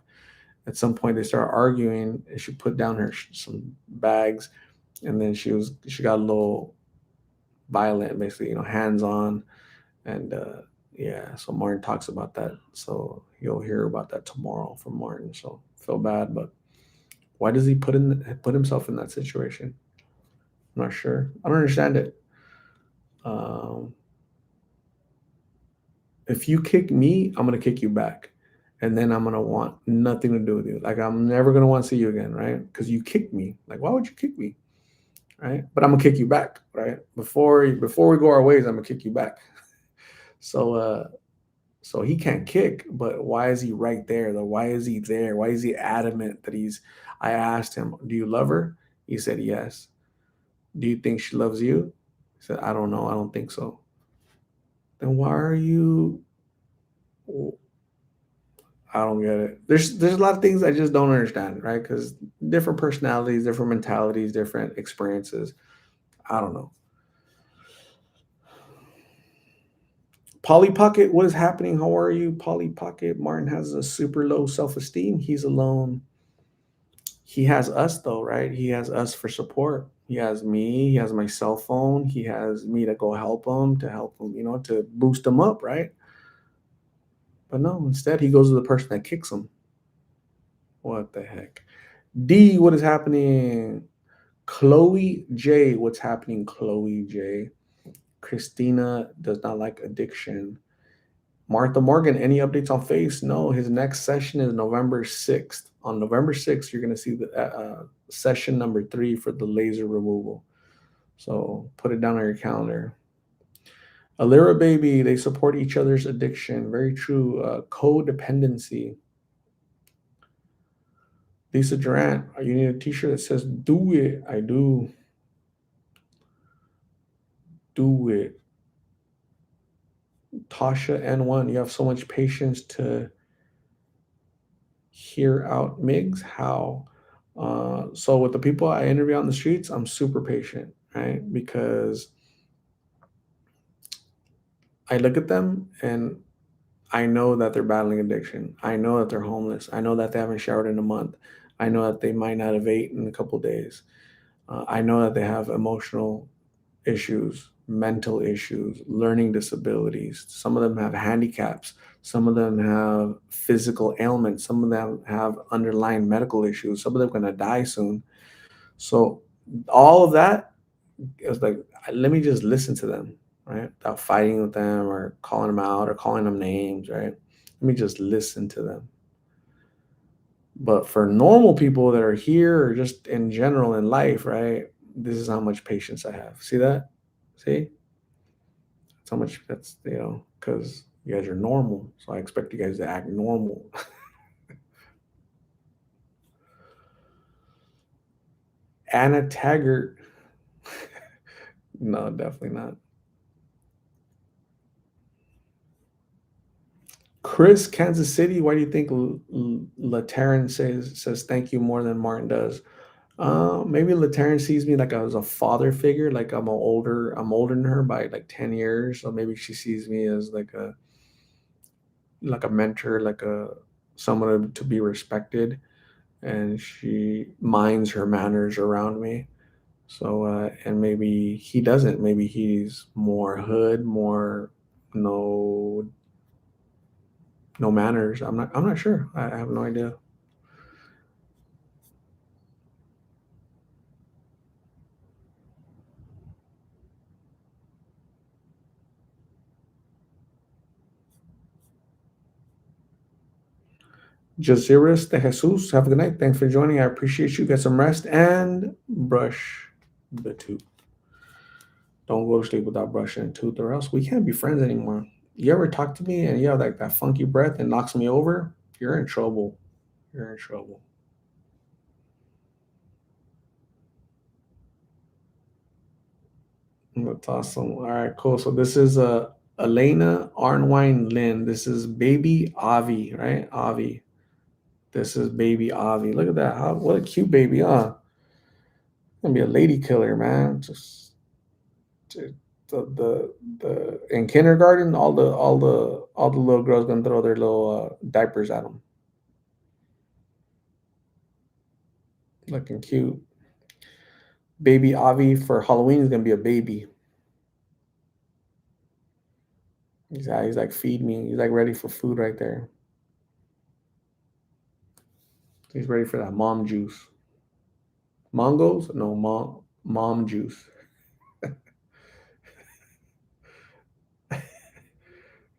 At some point, they start arguing, and she put down her some bags, and then she got a little violent, basically, hands on, and yeah. So Martin talks about that. So you'll hear about that tomorrow from Martin. So feel bad, but why does he put himself in that situation? I'm not sure. I don't understand it. Um, if you kick me, I'm gonna kick you back, and then I'm gonna want nothing to do with you. Like I'm never gonna want to see you again, right? Because you kicked me. Like why would you kick me, right? But I'm gonna kick you back, right? Before we go our ways, I'm gonna kick you back. So so he can't kick, but why is he right there though? Why is he there? Why is he adamant that he's? I asked him, "Do you love her?" He said, "Yes." "Do you think she loves you?" He said, "I don't know. I don't think so." Then why are you? I don't get it. There's a lot of things I just don't understand, right? Because different personalities, different mentalities, different experiences. I don't know. Polly Pocket, what is happening? How are you, Polly Pocket? Martin has a super low self esteem. He's alone. He has us though, right? He has us for support. He has me. He has my cell phone. He has me to go help him, to boost him up, right? But no, instead he goes to the person that kicks him. What the heck? D, what is happening? Chloe J, what's happening? Chloe J. Christina does not like addiction. Martha Morgan, any updates on Face? No, his next session is November 6th. On November 6th, you're going to see the session number 3 for the laser removal. So put it down on your calendar. Alira Baby, they support each other's addiction. Very true. Codependency. Lisa Durant, you need a t shirt that says, do it. I do. Do it. Tasha N1, you have so much patience to hear out Migs. How? So with the people I interview on the streets, I'm super patient, right? Because I look at them and I know that they're battling addiction. I know that they're homeless. I know that they haven't showered in a month. I know that they might not have ate in a couple days. I know that they have emotional issues, mental issues, learning disabilities. Some of them have handicaps. Some of them have physical ailments. Some of them have underlying medical issues. Some of them are going to die soon. So all of that is like, let me just listen to them, right? Without fighting with them or calling them out or calling them names, right? Let me just listen to them. But for normal people that are here or just in general in life, right? This is how much patience I have. See that? See? That's how much that's, because you guys are normal. So I expect you guys to act normal. Anna Taggart. No, definitely not. Chris, Kansas City. Why do you think Lateran says thank you more than Martin does? Maybe Lateran sees me like I was a father figure, like I'm older than her by like 10 years. So maybe she sees me as like a mentor, like a someone to be respected, and she minds her manners around me. So and maybe he doesn't. Maybe he's more hood, more no no manners. I'm not sure. I have no idea. Jaziris de Jesus, have a good night. Thanks for joining. I appreciate you. Get some rest and brush the tooth. Don't go to sleep without brushing a tooth, or else we can't be friends anymore. You ever talk to me and you have like that funky breath and knocks me over? You're in trouble. You're in trouble. That's awesome. All right, cool. So this is Elena Arnwine Lynn. This is baby Avi, right? Avi. This is baby Avi. Look at that. What a cute baby, huh? Gonna be a lady killer, man. Just the in kindergarten, all the little girls gonna throw their little diapers at them, looking cute. Baby Avi for Halloween is gonna be a baby. He's like feed me. He's like ready for food right there. He's ready for that mom juice. Mongos? No, mom juice.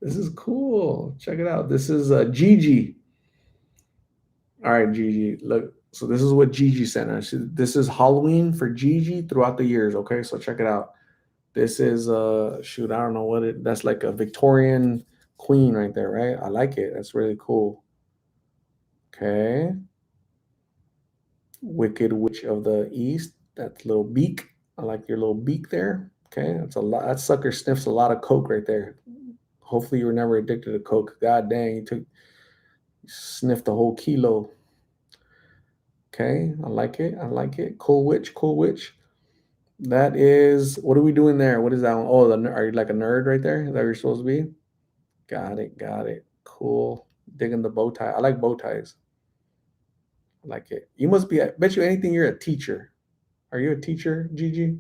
This is cool. Check it out. This is Gigi. All right, Gigi. Look, so this is what Gigi sent us. This is Halloween for Gigi throughout the years. Okay, so check it out. This is shoot, I don't know what it. That's like a Victorian queen right there, right? I like it. That's really cool. Okay, Wicked Witch of the East. That little beak. I like your little beak there. Okay, that's a lot. That sucker sniffs a lot of coke right there. Hopefully, you were never addicted to coke. God dang, you sniffed a whole kilo. Okay, I like it. I like it. Cool witch, cool witch. That is. What are we doing there? What is that one? Oh, are you like a nerd right there? Is that what you're supposed to be? Got it. Got it. Cool. Digging the bow tie. I like bow ties. I like it. You must be. I bet you anything. You're a teacher. Are you a teacher, Gigi?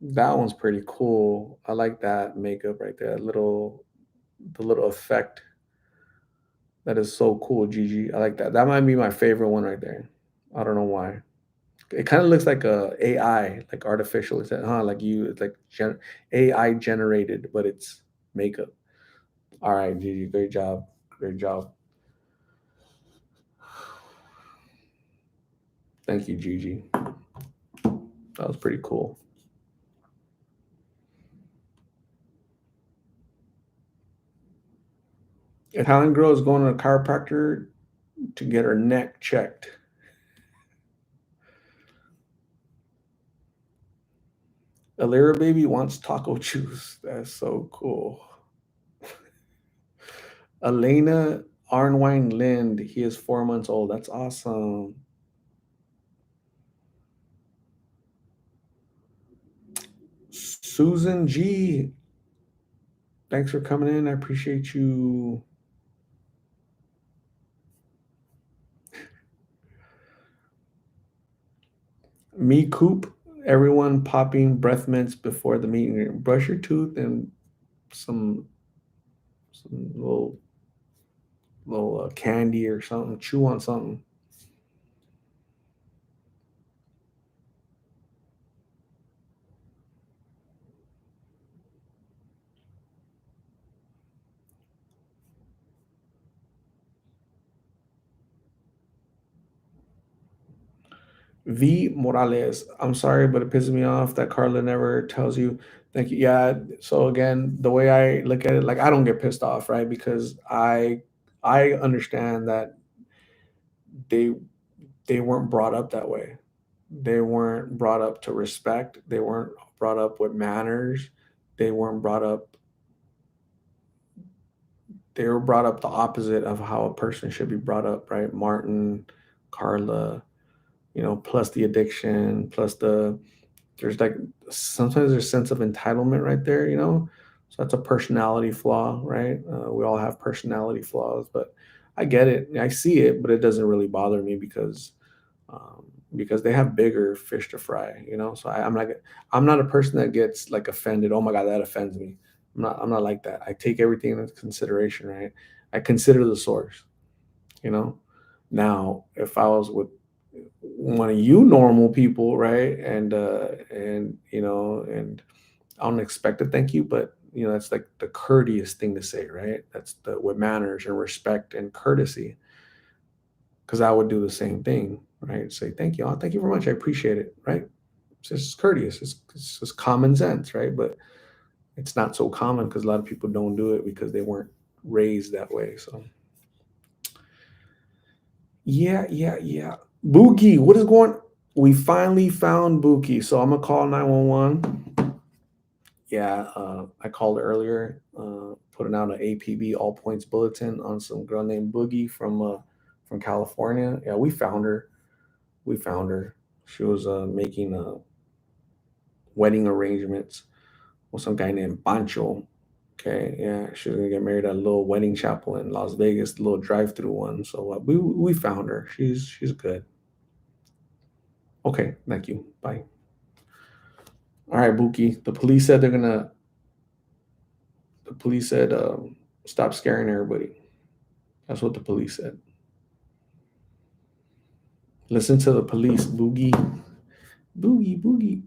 That one's pretty cool. I like that makeup right there. The little effect. That is so cool, Gigi. I like that. That might be my favorite one right there. I don't know why. It kind of looks like a AI, like artificial. Is that, huh? Like you, it's like AI generated, but it's makeup. All right, Gigi, great job, great job. Thank you, Gigi. That was pretty cool. Italian girl is going to a chiropractor to get her neck checked. Alira baby wants taco juice. That's so cool. Elena Arnwine Lind. He is 4 months old. That's awesome. Susan G. Thanks for coming in. I appreciate you. Me Coop. Everyone popping breath mints before the meeting. Brush your tooth and some some little candy or something. Chew on something. V Morales. I'm sorry, but it pisses me off that Carla never tells you. Thank you. Yeah. So again, the way I look at it, like I don't get pissed off, right? Because I understand that they they weren't brought up that way. They weren't brought up to respect. They weren't brought up with manners. They weren't brought up. They were brought up the opposite of how a person should be brought up, right? Martin, Carla, plus the addiction, plus there's like sometimes there's a sense of entitlement right there. So that's a personality flaw, right? We all have personality flaws, but I get it. I see it, but it doesn't really bother me because because they have bigger fish to fry, you know. So I'm not a person that gets like offended. Oh my god, that offends me. I'm not like that. I take everything into consideration, right? I consider the source, you know. Now, if I was with one of you normal people, right, and you know, and I don't expect a thank you, but you know, that's like the courteous thing to say, right? That's the with manners and respect and courtesy. Because I would do the same thing, right? Say thank you, oh, thank you very much, I appreciate it, right? It's just courteous. It's just common sense, right? But it's not so common because a lot of people don't do it because they weren't raised that way. So yeah, yeah, yeah. Boogie, what is going? We finally found Bookie, so I'm gonna call 911. Yeah, I called earlier, putting out an APB all points bulletin on some girl named Boogie from California. Yeah, we found her. We found her. She was making wedding arrangements with some guy named Pancho. Okay, yeah, she was gonna get married at a little wedding chapel in Las Vegas, the little drive-through one. So we found her. She's good. Okay, thank you. Bye. All right, Buki. The police said stop scaring everybody. That's what the police said. Listen to the police, Boogie. Boogie, Boogie.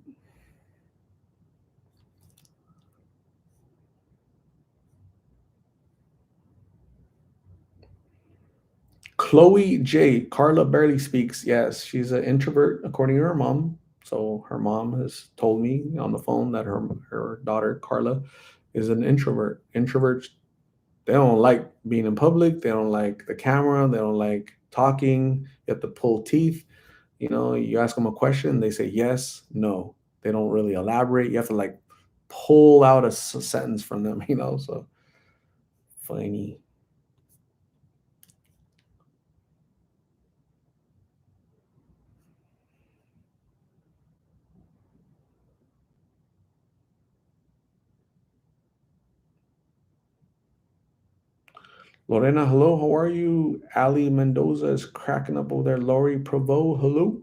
Chloe J. Carla barely speaks. Yes, she's an introvert, according to her mom. So her mom has told me on the phone that her daughter Carla is an introvert. Introverts, they don't like being in public. They don't like the camera. They don't like talking. You have to pull teeth. You know, you ask them a question, they say yes, no. They don't really elaborate. You have to like pull out a sentence from them. You know, so funny. Lorena, hello. How are you? Ali Mendoza is cracking up over there. Lori Provo, hello.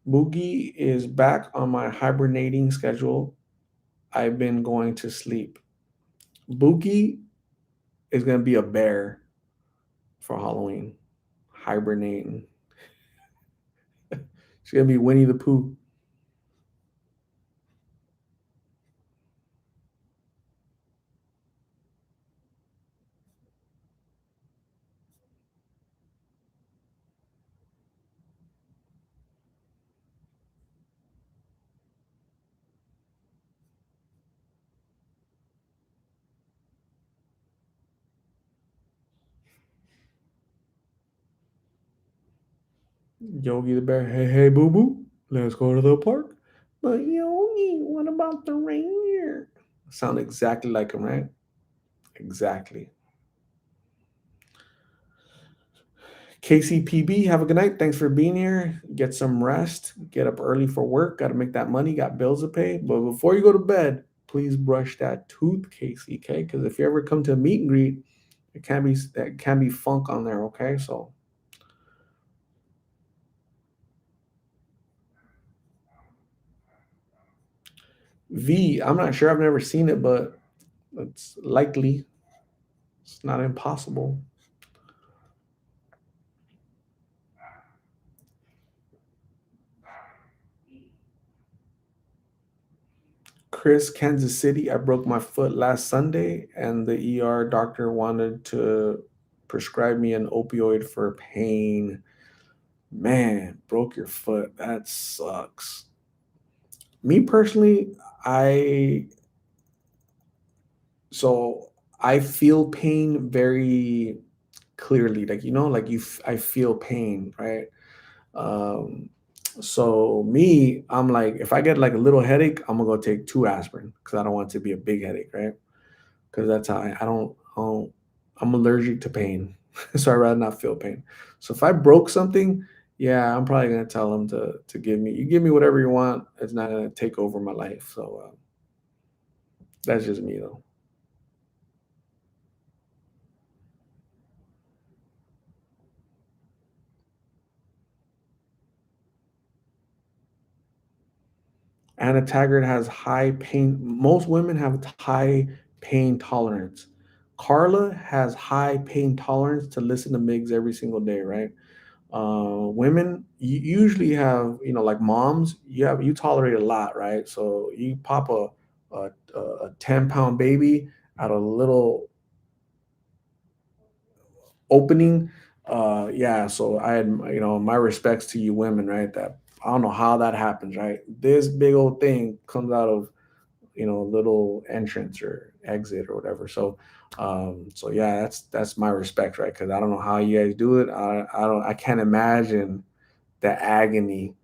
Boogie is back on my hibernating schedule. I've been going to sleep. Boogie is going to be a bear for Halloween, hibernating. She's going to be Winnie the Pooh. Yogi the bear, hey, hey, boo boo, let's go to the park. But Yogi, what about the reindeer? Sound exactly like him, right? Exactly. KCPB, have a good night. Thanks for being here. Get some rest. Get up early for work. Got to make that money. Got bills to pay. But before you go to bed, please brush that tooth, Casey. Okay? Because if you ever come to a meet and greet, it can be funk on there. Okay? So V, I'm not sure. I've never seen it, but it's likely. It's not impossible. Chris, Kansas City. I broke my foot last Sunday, and the ER doctor wanted to prescribe me an opioid for pain. Man, broke your foot. That sucks. Me personally, I so I feel pain very clearly. Like you know, like I feel pain, right? Um, so me, I'm like, if I get like a little headache, I'm gonna go take two aspirin because I don't want it to be a big headache, right? Because that's how I don't, I'm allergic to pain, so I'd rather not feel pain. So if I broke something, yeah, I'm probably gonna tell them to give me. You give me whatever you want. It's not gonna take over my life. So that's just me though. Anna Taggart has high pain. Most women have high pain tolerance. Carla has high pain tolerance to listen to Migs every single day, right? Women usually have, like moms, you tolerate a lot, right? So you pop a 10-pound baby out of a little opening. Yeah, so I had, my respects to you women, right? That I don't know how that happens, right? This big old thing comes out of, little entrance or exit or whatever. So yeah, that's my respect, right? Because I don't know how you guys do it. I can't imagine the agony.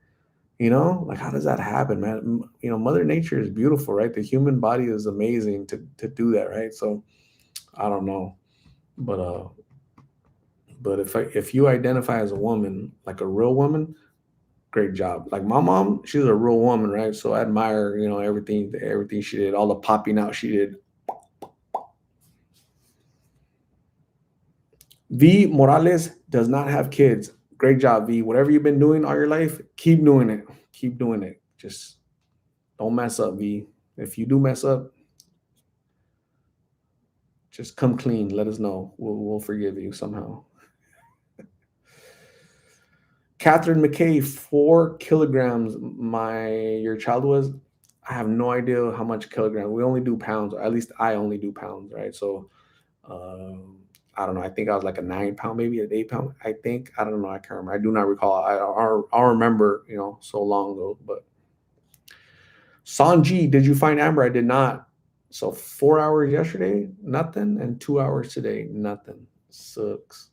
Like how does that happen, man? Mother Nature is beautiful, right? The human body is amazing to do that, right? So I don't know, but if you identify as a woman, like a real woman, great job. Like my mom, she's a real woman, right? So I admire, everything she did, all the popping out she did. V Morales does not have kids. Great job, V. Whatever you've been doing all your life, keep doing it. Keep doing it. Just don't mess up, V. If you do mess up, just come clean. Let us know. We'll forgive you somehow. Catherine McKay, 4 kilograms. Your child was. I have no idea how much kilograms. We only do pounds, or at least I only do pounds, right? So I don't know. I think I was like a 9 pound, maybe an 8 pound. I think I don't know. I can't remember. I do not recall. I'll remember. So long ago. But Sanji, did you find Amber? I did not. So 4 hours yesterday, nothing, and 2 hours today, nothing. Sucks.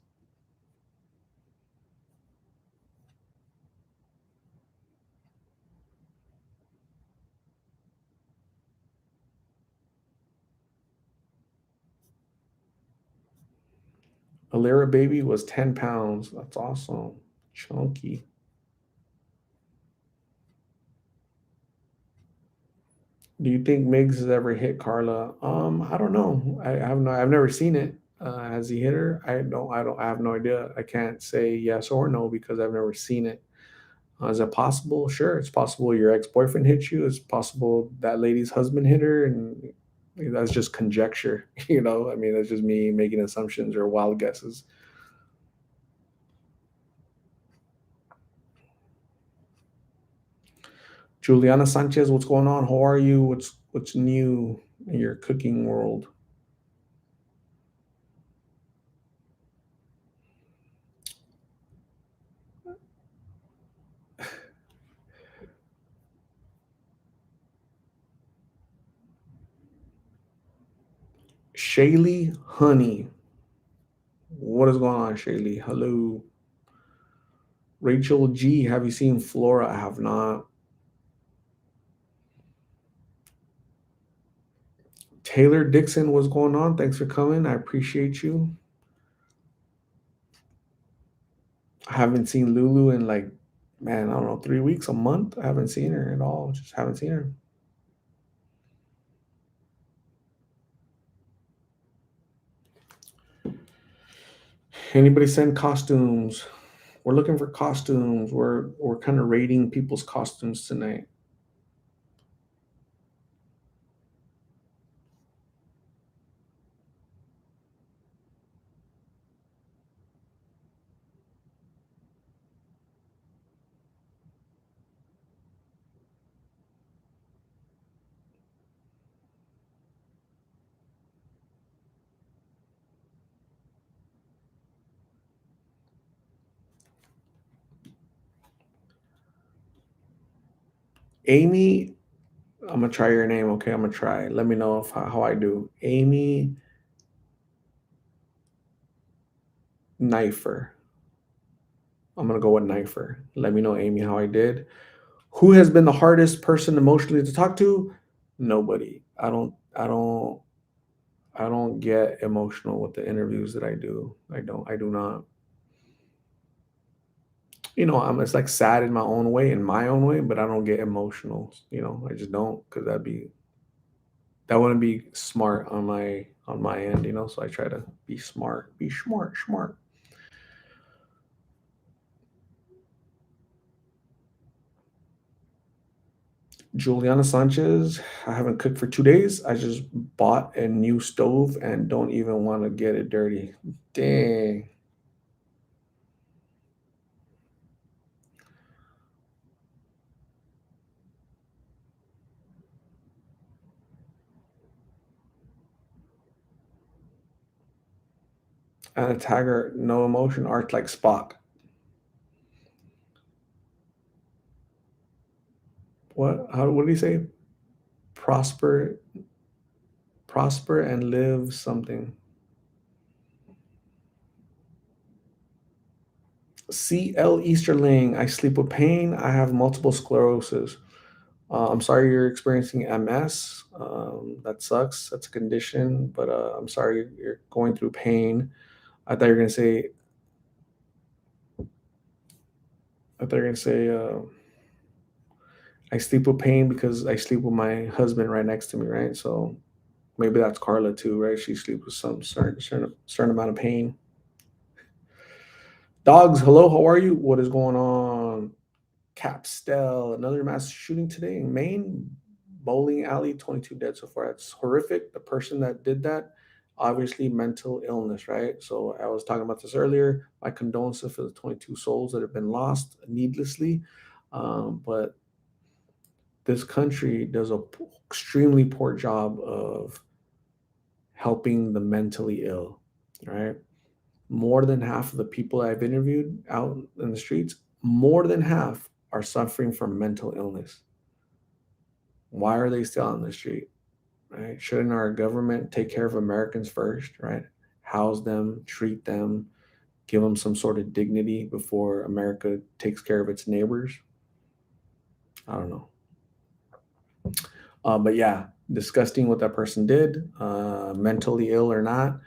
Alira baby was 10 pounds. That's awesome. Chunky. Do you think Miggs has ever hit Carla? I don't know. I have no. I've never seen it. Has he hit her? I don't. I don't. I have no idea. I can't say yes or no because I've never seen it. Is it possible? Sure, it's possible your ex boyfriend hit you. It's possible that lady's husband hit her, and that's just conjecture. I mean, that's just me making assumptions or wild guesses. Juliana Sanchez, what's going on? How are you? What's new in your cooking world? Shaylee Honey. What is going on, Shaylee? Hello. Rachel G. Have you seen Flora? I have not. Taylor Dixon, what's going on? Thanks for coming. I appreciate you. I haven't seen Lulu in like, man, I don't know, 3 weeks, a month. I haven't seen her at all. Just haven't seen her. Anybody send costumes? We're looking for costumes. We're kind of rating people's costumes tonight. Amy, I'm gonna try your name. Okay, I'm gonna try. Let me know if how I do. Amy Knifer. I'm gonna go with Knifer. Let me know, Amy, how I did. Who has been the hardest person emotionally to talk to? Nobody. I don't get emotional with the interviews that I do. I don't. I do not. I'm it's like sad in my own way, but I don't get emotional. I just don't because that wouldn't be smart on my end. So I try to be smart, smart. Juliana Sanchez, I haven't cooked for 2 days. I just bought a new stove and don't even want to get it dirty. Dang. And a tagger, no emotion, art like Spock. What did he say? Prosper, prosper and live something. CL Easterling, I sleep with pain. I have multiple sclerosis. I'm sorry you're experiencing MS. That sucks. That's a condition, but I'm sorry you're going through pain. I thought you were gonna say. I thought you were gonna say. I sleep with pain because I sleep with my husband right next to me, right? So maybe that's Carla too, right? She sleeps with some certain amount of pain. Dogs, hello, how are you? What is going on? Capstel, another mass shooting today in Maine, bowling alley, 22 dead so far. That's horrific. The person that did that, obviously mental illness, right? So I was talking about this earlier. My condolences for the 22 souls that have been lost needlessly. But this country does a extremely poor job of helping the mentally ill, right? More than half of the people I've interviewed out in the streets, more than half are suffering from mental illness. Why are they still on the street? Right? Shouldn't our government take care of Americans first, right? House them, treat them, give them some sort of dignity before America takes care of its neighbors? I don't know. But yeah, disgusting what that person did, mentally ill or not.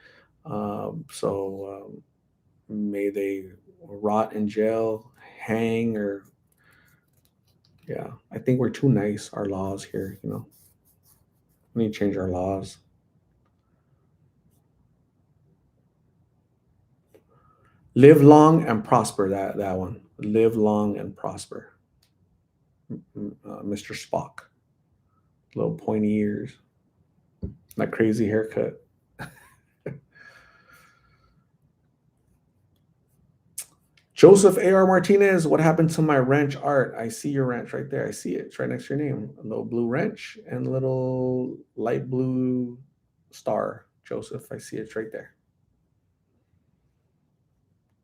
May they rot in jail, hang, or yeah. I think we're too nice. Our laws here, we need to change our laws. Live long and prosper. That one. Live long and prosper. Mr. Spock. Little pointy ears. That crazy haircut. Joseph A.R. Martinez, what happened to my wrench art? I see your wrench right there. I see it. It's right next to your name. A little blue wrench and a little light blue star. Joseph, I see it right there.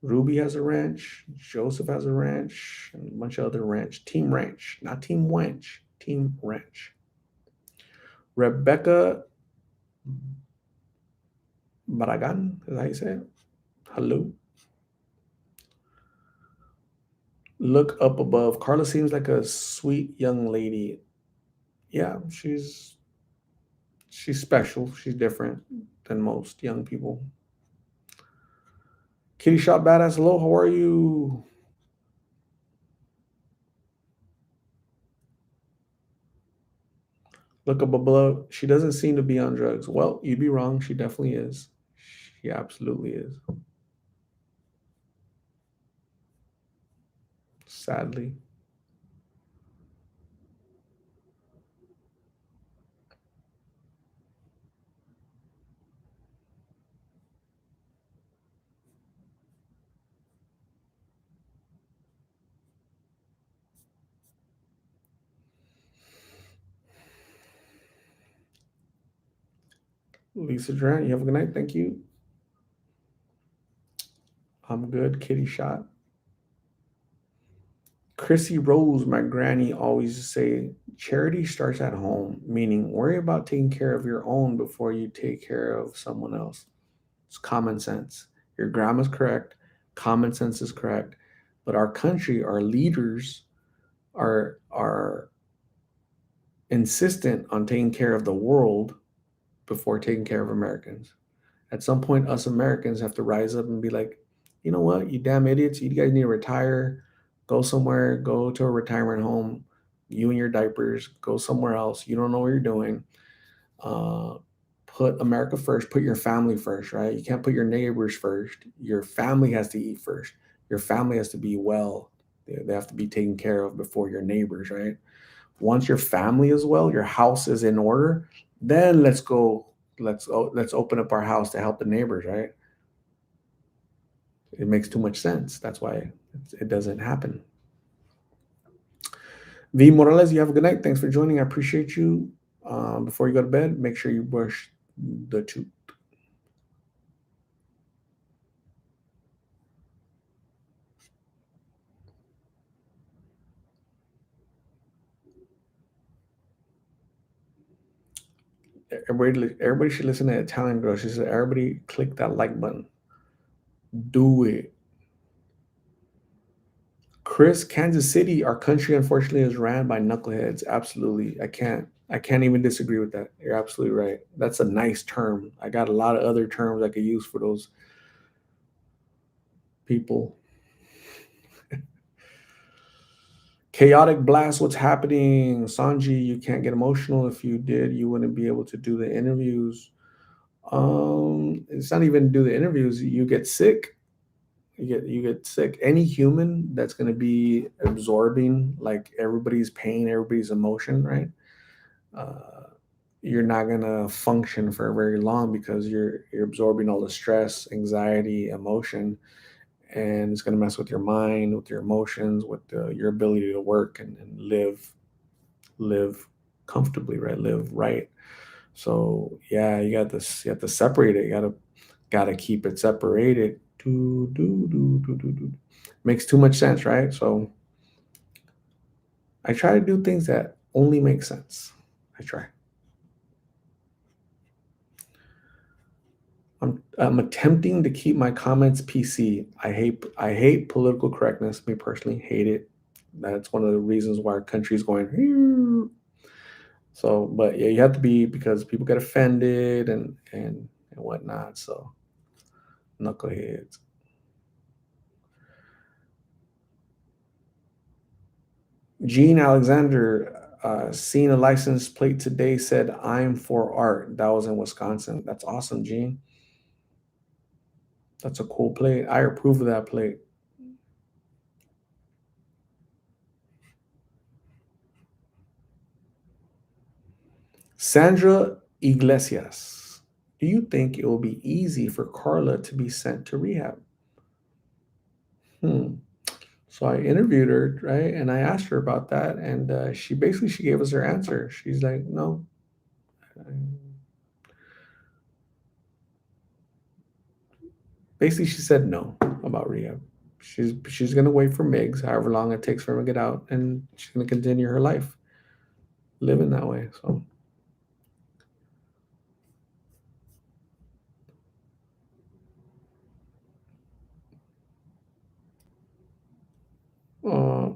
Ruby has a wrench. Joseph has a wrench. And a bunch of other wrench. Team wrench, not team wench. Team wrench. Rebecca Baragan, is that how you say it? Hello. Look up above. Carla seems like a sweet young lady. Yeah, she's special. She's different than most young people. Kitty Shop Badass, hello, how are you? Look up above. She doesn't seem to be on drugs. Well, you'd be wrong. She definitely is. She absolutely is. Sadly. Lisa Durant, you have a good night. Thank you. I'm good. Kitty Shot. Chrissy Rose, my granny always say, charity starts at home, meaning worry about taking care of your own before you take care of someone else. It's common sense. Your grandma's correct. Common sense is correct. But our country, our leaders are insistent on taking care of the world before taking care of Americans. At some point, us Americans have to rise up and be like, you know what, you damn idiots, you guys need to retire, go somewhere, go to a retirement home, you and your diapers, go somewhere else. You don't know what you're doing. Uh, put America first, put your family first, right? You can't put your neighbors first. Your family has to eat first. Your family has to be well. They have to be taken care of before your neighbors, right? Once your family is well, your house is in order, then let's go. Let's open up our house to help the neighbors, right? It makes too much sense. That's why it doesn't happen. V Morales, you have a good night. Thanks for joining. I appreciate you. Before you go to bed, make sure you brush the tooth. Everybody should listen to Italian girl. She said, everybody click that like button. Do it. Chris, Kansas City, our country unfortunately is ran by knuckleheads. Absolutely. I can't even disagree with that. You're absolutely right. That's a nice term. I got a lot of other terms I could use for those people. Chaotic blast, what's happening? Sanji, you can't get emotional. If you did, you wouldn't be able to do the interviews. It's not even do the interviews. You get sick. You get sick. Any human that's going to be absorbing like everybody's pain, everybody's emotion, right? Uh, you're not going to function for very long because you're absorbing all the stress, anxiety, emotion, and it's going to mess with your mind, with your emotions, with your ability to work and live comfortably, right? Live right. So yeah, you have to separate it. You gotta keep it separated. Do. Makes too much sense, right? So I try to do things that only make sense. I try. I'm attempting to keep my comments PC. I hate political correctness. Me personally, hate it. That's one of the reasons why our country is going. "Here." So, but yeah, you have to be because people get offended and whatnot. So knuckleheads. Gene Alexander, seeing a license plate today said, "I'm for art." That was in Wisconsin. That's awesome, Gene. That's a cool plate. I approve of that plate. Sandra Iglesias, do you think it will be easy for Carla to be sent to rehab? Hmm. So I interviewed her, right, and I asked her about that, and she gave us her answer. She's like, "No." Basically, she said no about rehab. She's gonna wait for Migs, however long it takes for him to get out, and she's gonna continue her life living that way. So,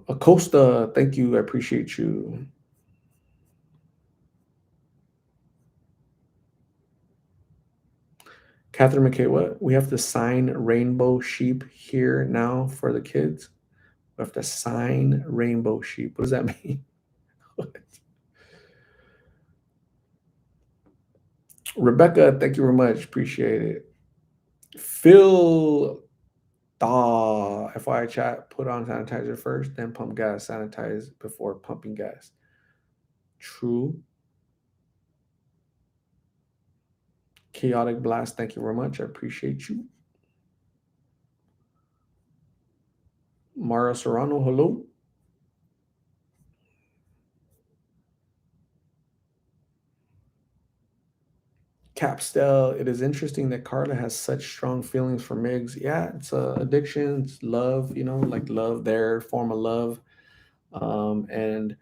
Acosta, thank you, I appreciate you. Catherine McKay, what? We have to sign rainbow sheep here now for the kids. We have to sign rainbow sheep. What does that mean? Rebecca, thank you very much. Appreciate it. Phil FYI chat, put on sanitizer first, then pump gas. Sanitize before pumping gas. True. Chaotic blast, thank you very much. I appreciate you. Mara Serrano, hello. Capstel, it is interesting that Carla has such strong feelings for Migs. Yeah, it's addiction, it's love, like love, their form of love. And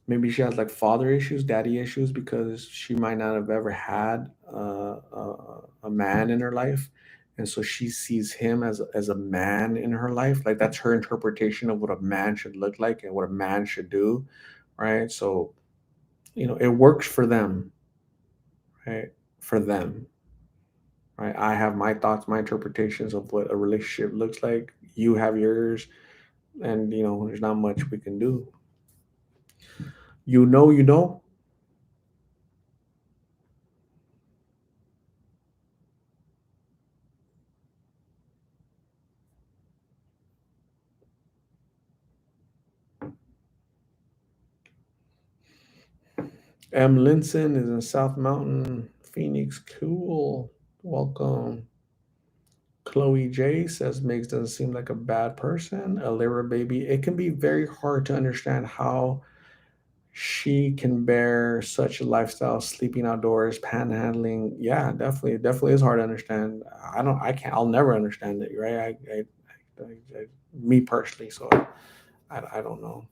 maybe she has like father issues, daddy issues, because she might not have ever had a man in her life. And so she sees him as a man in her life. Like that's her interpretation of what a man should look like and what a man should do. Right. So, it works for them, right? For them, right? I have my thoughts, my interpretations of what a relationship looks like. You have yours, and there's not much we can do. You know. M. Linson is in South Mountain, Phoenix. Cool. Welcome. Chloe J says Migs doesn't seem like a bad person. A Lyra baby. It can be very hard to understand how she can bear such a lifestyle, sleeping outdoors, panhandling. Yeah, definitely is hard to understand. I can't, I'll never understand it, right? Me personally, so I don't know.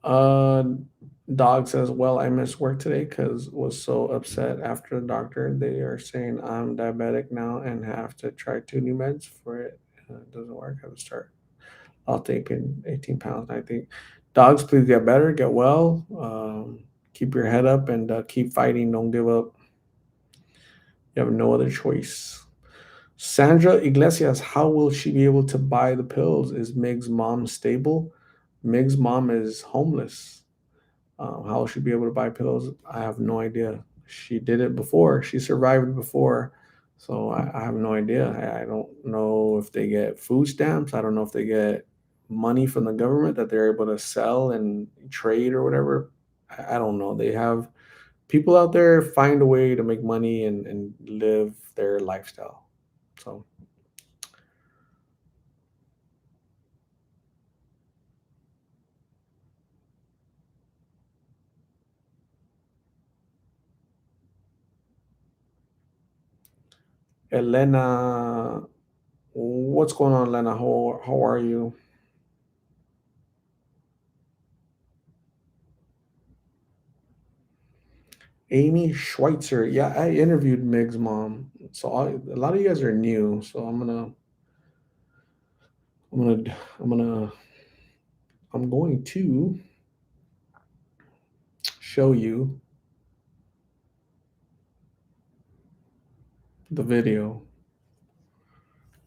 Uh, Dog says, "Well, I missed work today because was so upset after the doctor. They are saying I'm diabetic now and have to try two new meds for it. It doesn't work. I have to start. I'll take in 18 pounds. I think dogs, please get better, get well. Keep your head up and keep fighting. Don't give up. You have no other choice." Sandra Iglesias, how will she be able to buy the pills? Is Mig's mom stable? Mig's mom is homeless. How will she be able to buy pills? I have no idea. She did it before. She survived before. So I have no idea. I don't know if they get food stamps. I don't know if they get money from the government that they're able to sell and trade or whatever. I don't know. They have people out there find a way to make money and live their lifestyle. So Elena, what's going on, Elena? How are you? Amy Schweitzer. Yeah, I interviewed Meg's mom. So a lot of you guys are new. So I'm gonna, I'm gonna, I'm going to show you the video.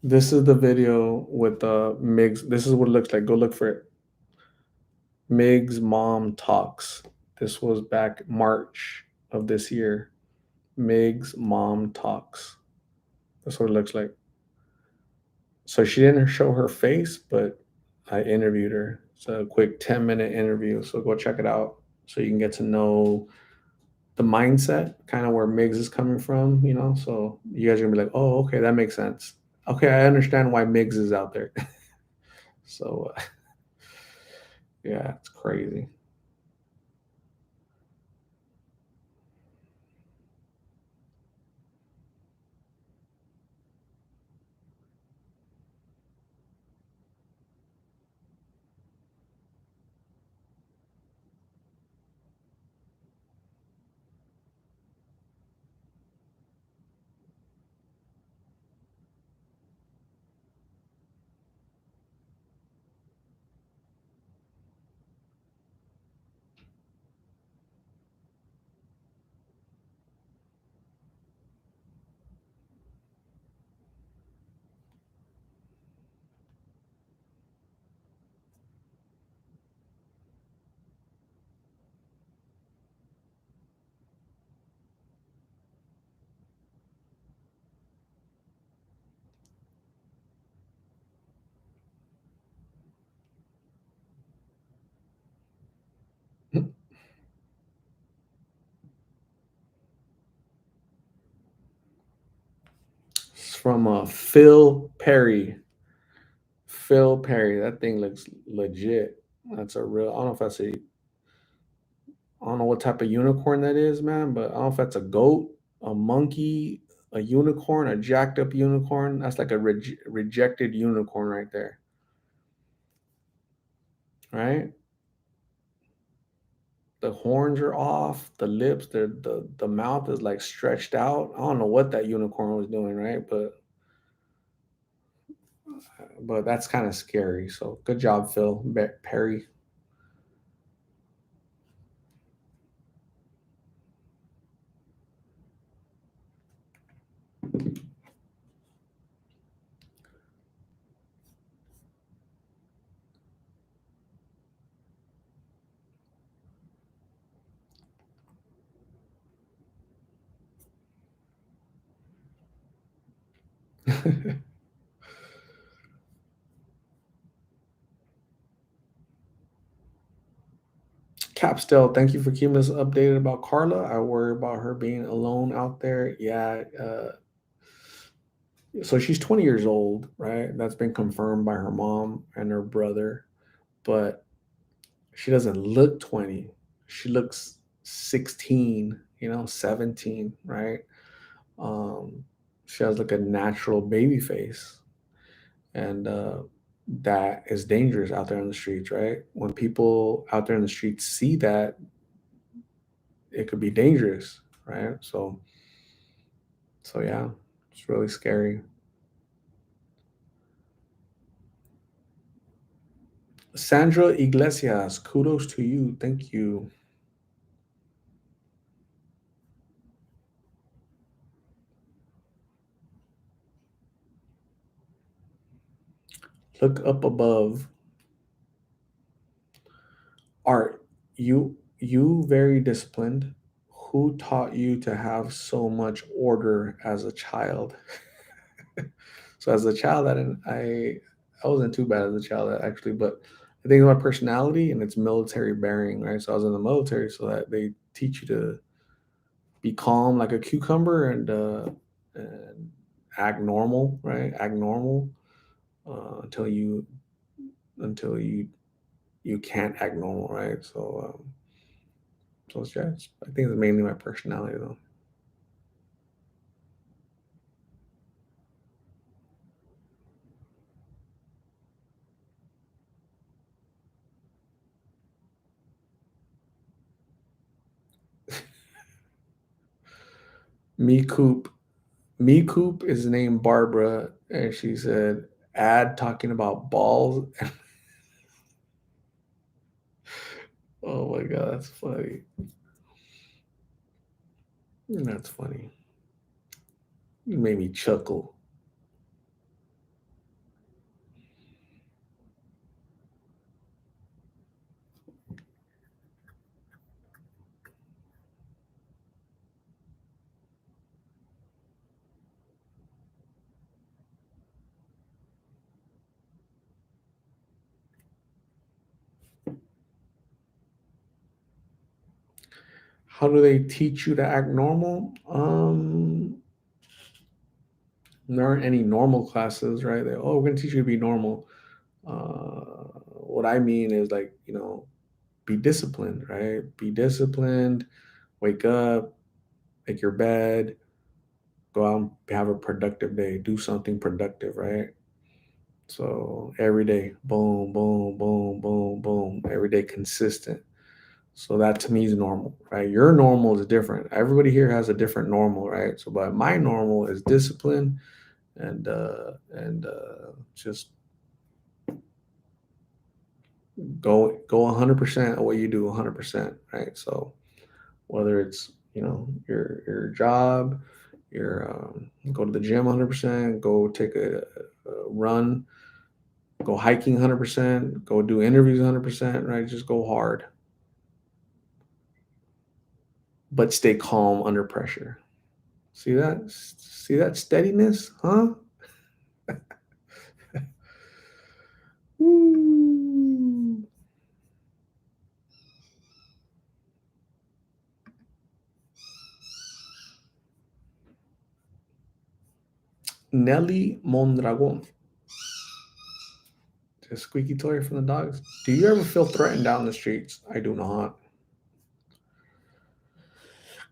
This is the video with Meg's. This is what it looks like. Go look for it. Meg's mom talks. This was back March of this year. Meg's mom talks. That's what it looks like. So she didn't show her face, but I interviewed her. It's a quick 10-minute interview. So go check it out so you can get to know the mindset, kind of where Migs is coming from, So you guys are gonna be like, oh, okay, that makes sense. Okay, I understand why Migs is out there. So yeah, it's crazy. It's from Phil Perry. Phil Perry. That thing looks legit. That's a real. I don't know if that's a. I don't know what type of unicorn that is, man. But I don't know if that's a goat, a monkey, a unicorn, a jacked up unicorn. That's like a rejected unicorn right there, right? The horns are off. The lips, the mouth is like stretched out. I don't know what that unicorn was doing, right? But that's kind of scary. So good job, Phil Perry. Capstel, thank you for keeping us updated about Carla. I worry about her being alone out there. Yeah. So she's 20 years old, right? That's been confirmed by her mom and her brother, but she doesn't look 20. She looks 16, 17, right? Um, she has like a natural baby face, and that is dangerous out there on the streets, right? When people out there in the streets see that, it could be dangerous, right? So yeah, it's really scary. Sandra Iglesias, kudos to you. Thank you. Look up above. Art, you very disciplined. Who taught you to have so much order as a child? So as a child, I wasn't too bad as a child actually, but I think my personality and its military bearing, right? So I was in the military, so that they teach you to be calm like a cucumber and act normal, right? Act normal until you can't act normal, right? So yeah, I think it's mainly my personality though. Me Coop, Me Coop is named Barbara, and she said, "Ad talking about balls." Oh my god, that's funny. That's funny. You made me chuckle. How do they teach you to act normal? There aren't any normal classes, right? Oh, we're gonna teach you to be normal. What I mean is like, be disciplined, right? Be disciplined. Wake up, make your bed, go out and have a productive day. Do something productive, right? So every day, boom, boom, boom, boom, boom. Every day, consistent. So that to me is normal, right? Your normal is different. Everybody here has a different normal, right? So, but my normal is discipline and just go 100% of what you do 100%, right? So whether it's your job, your go to the gym 100%, go take a run, go hiking 100%, go do interviews 100%, right? Just go hard, but stay calm under pressure. See that? See that steadiness, huh? Woo. Nelly Mondragon, the squeaky toy from the dogs. Do you ever feel threatened down the streets? I do not.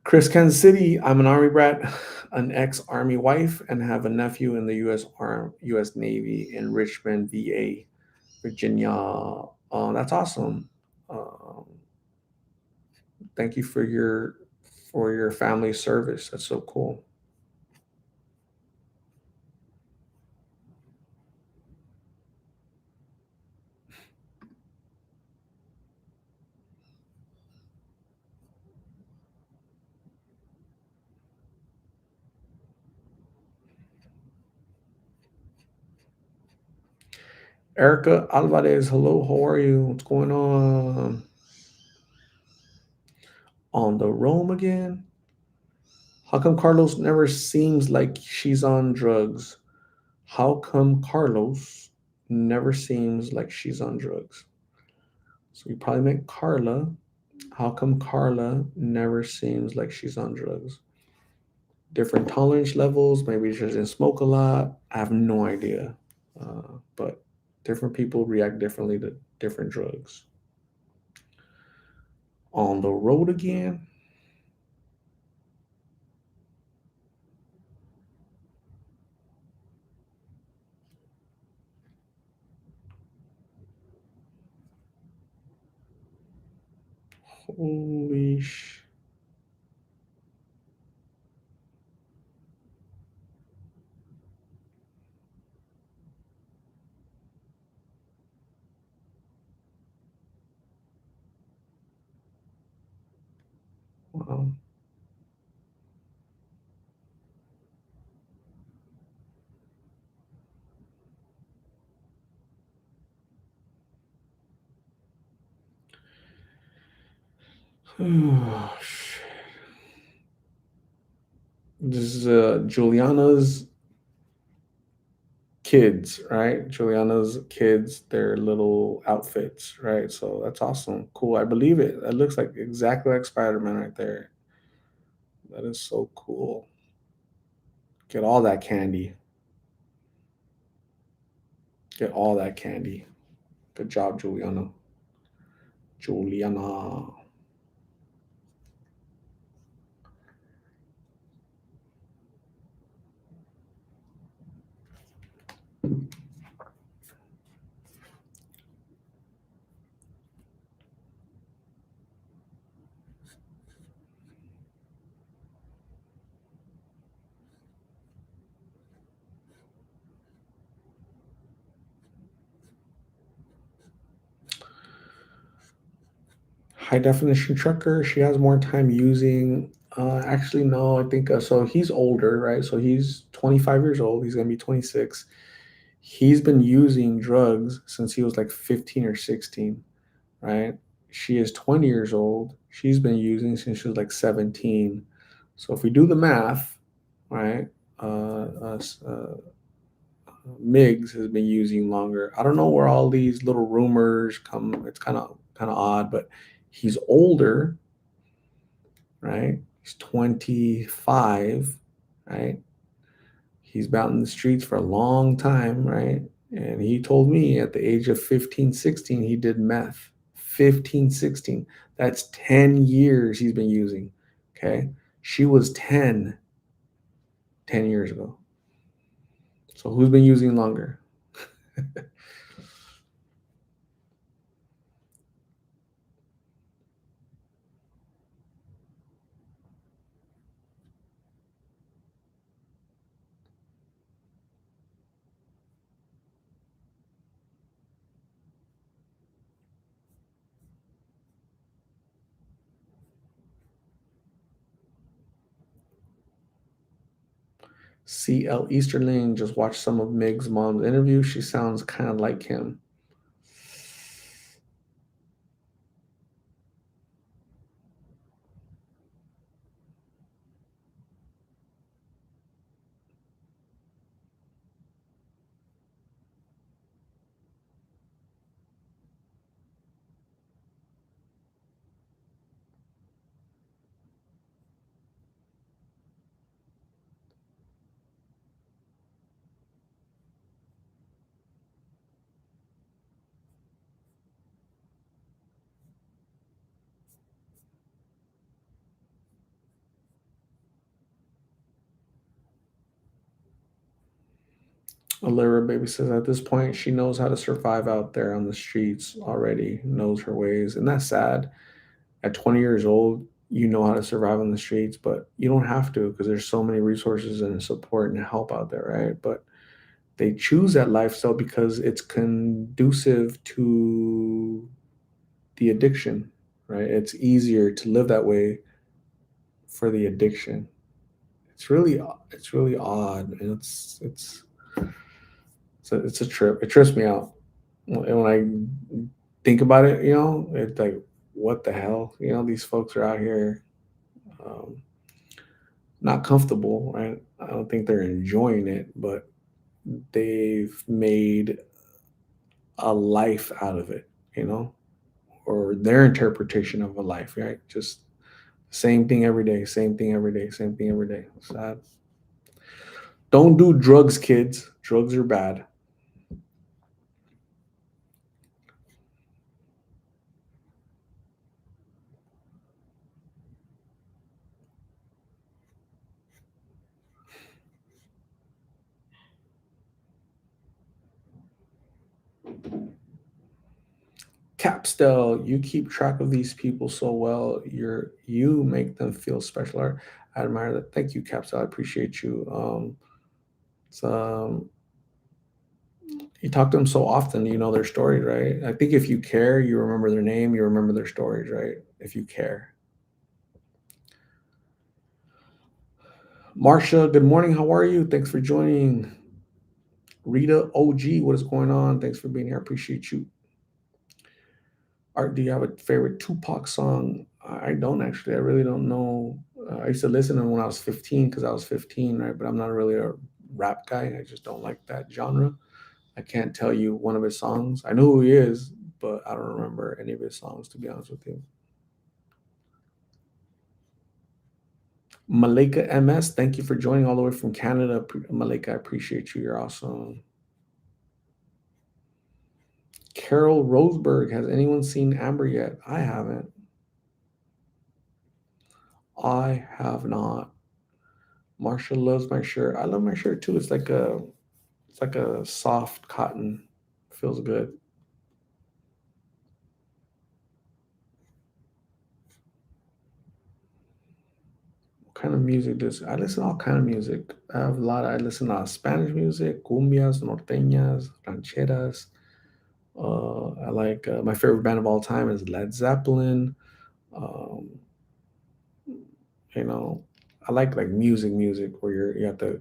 Chris, Kansas City. I'm an Army brat, an ex-Army wife, and have a nephew in the U.S. Navy in Richmond, VA, Virginia. That's awesome. Um, thank you for your family service. That's so cool. Erica Alvarez, hello. How are you? What's going on the roam again? How come Carlos never seems like she's on drugs? How come Carlos never seems like she's on drugs? So you probably meant Carla. How come Carla never seems like she's on drugs? Different tolerance levels. Maybe she doesn't smoke a lot. I have no idea. But different people react differently to different drugs. On the road again. Holy sh! Wow. This is Juliana's kids, right? Juliana's kids, their little outfits, right? So that's awesome. Cool. I believe it. That looks like exactly like Spider-Man right there. That is so cool. Get all that candy. Get all that candy. Good job, Juliana. Juliana. High definition trucker. She has more time using. Actually, no, I think so. He's older, right? So he's 25 years old. He's gonna be 26. He's been using drugs since he was like 15 or 16, right? She is 20 years old. She's been using since she was like 17. So if we do the math, right? Us, Miggs has been using longer. I don't know where all these little rumors come. It's kind of odd, but he's older, right? He's 25, right? He's been out in the streets for a long time, right? And he told me at the age of 15, 16, he did meth. 15, 16. That's 10 years he's been using. Okay. She was 10 years ago. So who's been using longer? CL Easterling just watched some of Meg's mom's interview. She sounds kind of like him. Allura Baby says at this point she knows how to survive out there on the streets already, knows her ways. And that's sad. At 20 years old, you know how to survive on the streets, but you don't have to because there's so many resources and support and help out there, right? But they choose that lifestyle because it's conducive to the addiction, right? It's easier to live that way for the addiction. It's really odd, and it's a trip. It trips me out. And when I think about it, it's like, what the hell? These folks are out here, um, not comfortable, right? I don't think they're enjoying it, but they've made a life out of it, you know, or their interpretation of a life, right? Just same thing every day, same thing every day, same thing every day. Sad. Don't do drugs, kids. Drugs are bad. Capstel, you keep track of these people so well. You make them feel special. I admire that. Thank you, Capstel. I appreciate you. It's, you talk to them so often, you know their stories, right? I think if you care, you remember their name, you remember their stories, right? If you care. Marsha, good morning. How are you? Thanks for joining. Rita OG, what is going on? Thanks for being here. I appreciate you. Art, do you have a favorite Tupac song? I don't actually. I really don't know. I used to listen to him when I was 15 because I was 15, right? But I'm not really a rap guy. I just don't like that genre. I can't tell you one of his songs. I know who he is, but I don't remember any of his songs, to be honest with you. Malika MS, thank you for joining all the way from Canada. Malika, I appreciate you. You're awesome. Carol Roseberg, has anyone seen Amber yet? I haven't. I have not. Marsha loves my shirt. I love my shirt too. It's like a soft cotton. Feels good. What kind of music does I listen to all kind of music. I listen to Spanish music, cumbias, norteñas, rancheras. I like my favorite band of all time is Led Zeppelin. Um, you know, I like music where you have to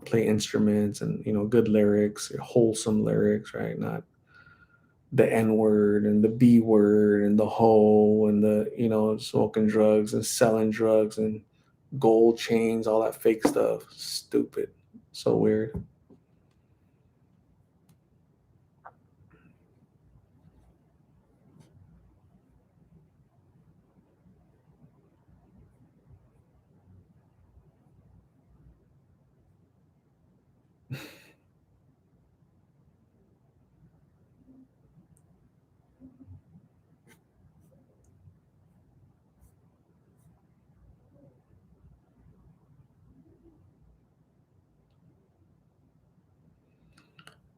play instruments and good lyrics, wholesome lyrics, right? Not the N word and the B word and the hoe and the smoking drugs and selling drugs and gold chains, all that fake stuff. Stupid. So weird.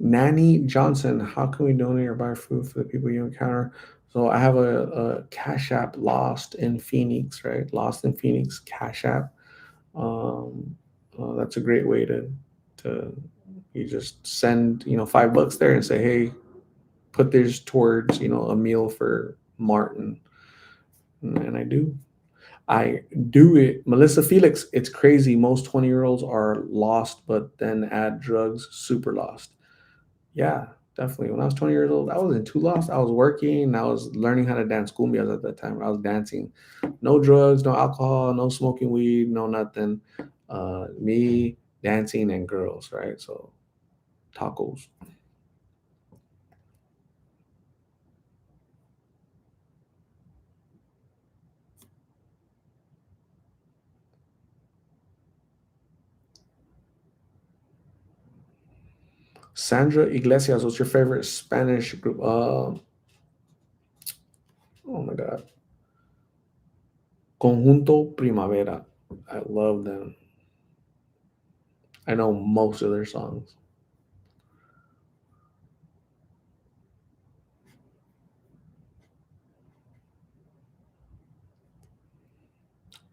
Nanny Johnson, how can we donate or buy food for the people you encounter? So I have a Cash App, Lost in Phoenix, right? Lost in Phoenix Cash App. That's a great way to you just send $5 there and say, hey, put this towards a meal for Martin, and I do it. Melissa Felix, it's crazy. Most 20-year-olds are lost, but then add drugs, super lost. Yeah, definitely. When I was 20 years old, I wasn't too lost. I was working. I was learning how to dance cumbias at that time. I was dancing. No drugs, no alcohol, no smoking weed, no nothing. Me dancing and girls, right? So tacos. Sandra Iglesias, what's your favorite Spanish group? Oh my God. Conjunto Primavera. I love them. I know most of their songs.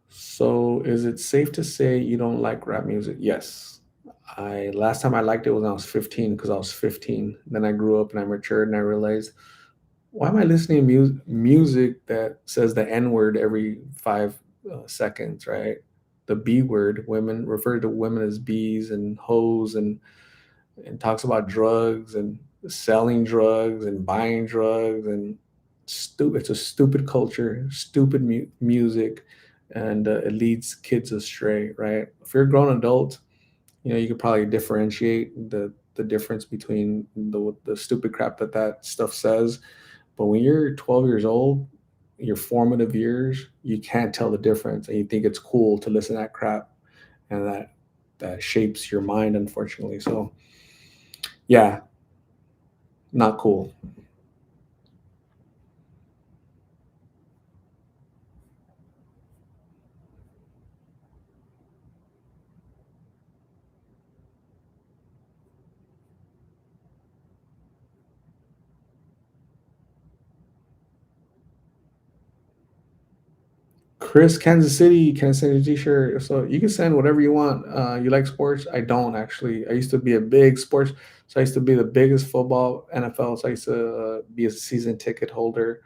So, is it safe to say you don't like rap music? Yes. I last time I liked it was when I was 15 because I was 15. Then I grew up and I matured and I realized why am I listening to music that says the N word every 5 seconds, right? The B word, women refer to women as bees and hoes and talks about drugs and selling drugs and buying drugs and stupid. It's a stupid culture, stupid music, and it leads kids astray. Right? If you're a grown adult, You could probably differentiate the difference between the stupid crap that that stuff says. But when you're 12 years old, your formative years, you can't tell the difference, and you think it's cool to listen to that crap, and that shapes your mind, unfortunately. So yeah, not cool. Chris, Kansas City t-shirt. So you can send whatever you want. You like sports? I don't actually. I used to be a big sports. So I used to be the biggest football NFL. So I used to be a season ticket holder.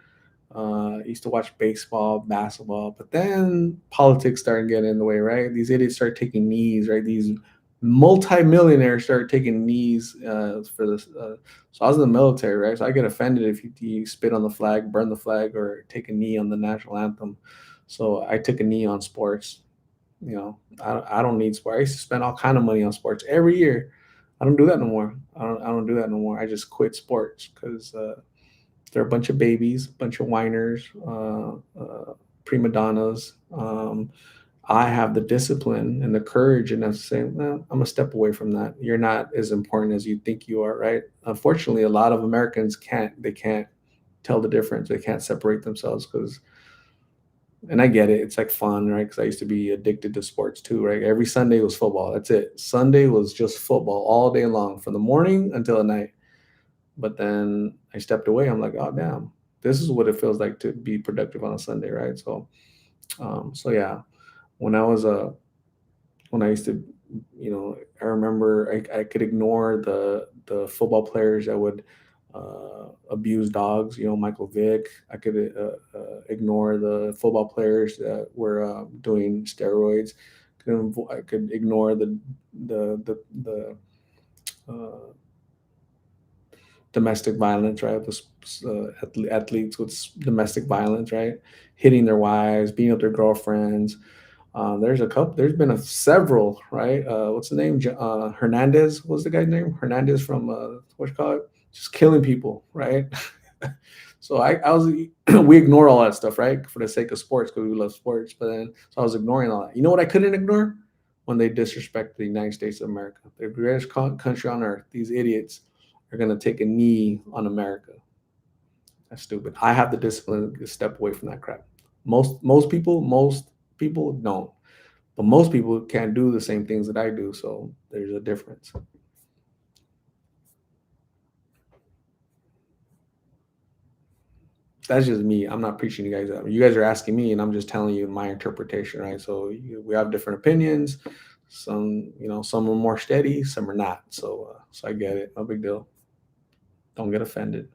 I used to watch baseball, basketball, but then politics started getting in the way, right? These idiots start taking knees, right? These multimillionaires start taking knees for this. So I was in the military, right? So I get offended if you spit on the flag, burn the flag, or take a knee on the national anthem. So I took a knee on sports. I don't need sports. I used to spend all kind of money on sports every year. I don't do that no more. I don't do that no more. I just quit sports because they're a bunch of babies, a bunch of whiners, prima donnas. I have the discipline and the courage enough to say, well, I'm gonna step away from that. You're not as important as you think you are, right? Unfortunately, a lot of Americans can't. They can't tell the difference. They can't separate themselves because, and I get it. It's like fun, right? Because I used to be addicted to sports too, right? Every Sunday was football. That's it. Sunday was just football all day long, from the morning until the night. But then I stepped away. I'm like, oh damn, this is what it feels like to be productive on a Sunday, right? So yeah, when I was when I used to, I remember I could ignore the football players that would abuse dogs. Michael Vick. I could ignore the football players that were doing steroids. I could ignore the domestic violence, right? Athletes with domestic violence, right? Hitting their wives, beating up their girlfriends. There's a couple. There's been several, right? What's the name? Hernandez was the guy's name. Hernandez from what you call it? Just killing people, right? So I was we ignore all that stuff, right, for the sake of sports because we love sports. But then so I was ignoring all that. You know what I couldn't ignore? When they disrespect the United States of America, the greatest country on earth. These idiots are gonna take a knee on America. That's stupid. I have the discipline to step away from that crap. Most people don't, but most people can't do the same things that I do. So there's a difference. That's just me. I'm not preaching you guys out. You guys are asking me, and I'm just telling you my interpretation, right? So we have different opinions. Some are more steady, some are not. So I get it. No big deal. Don't get offended.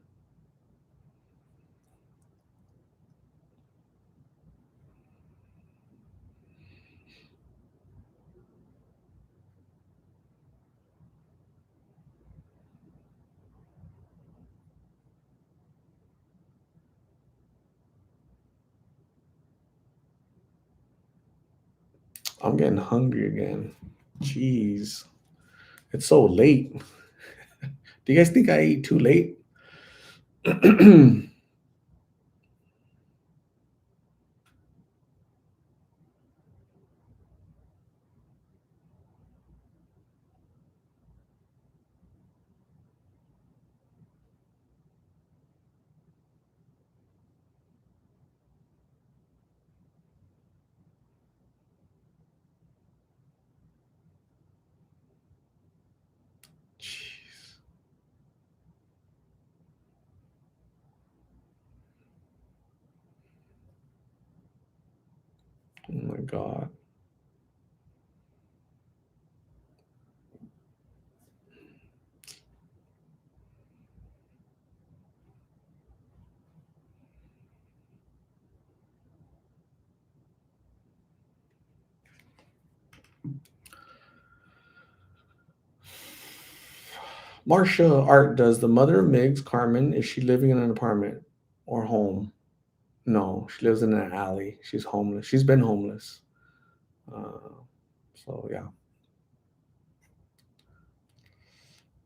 I'm getting hungry again. Jeez, it's so late. Do you guys think I ate too late? Jeez. Oh my god. Marcia Art, does the mother of Migs, Carmen, is she living in an apartment or home? No, she lives in an alley. She's homeless. She's been homeless. Uh, so yeah.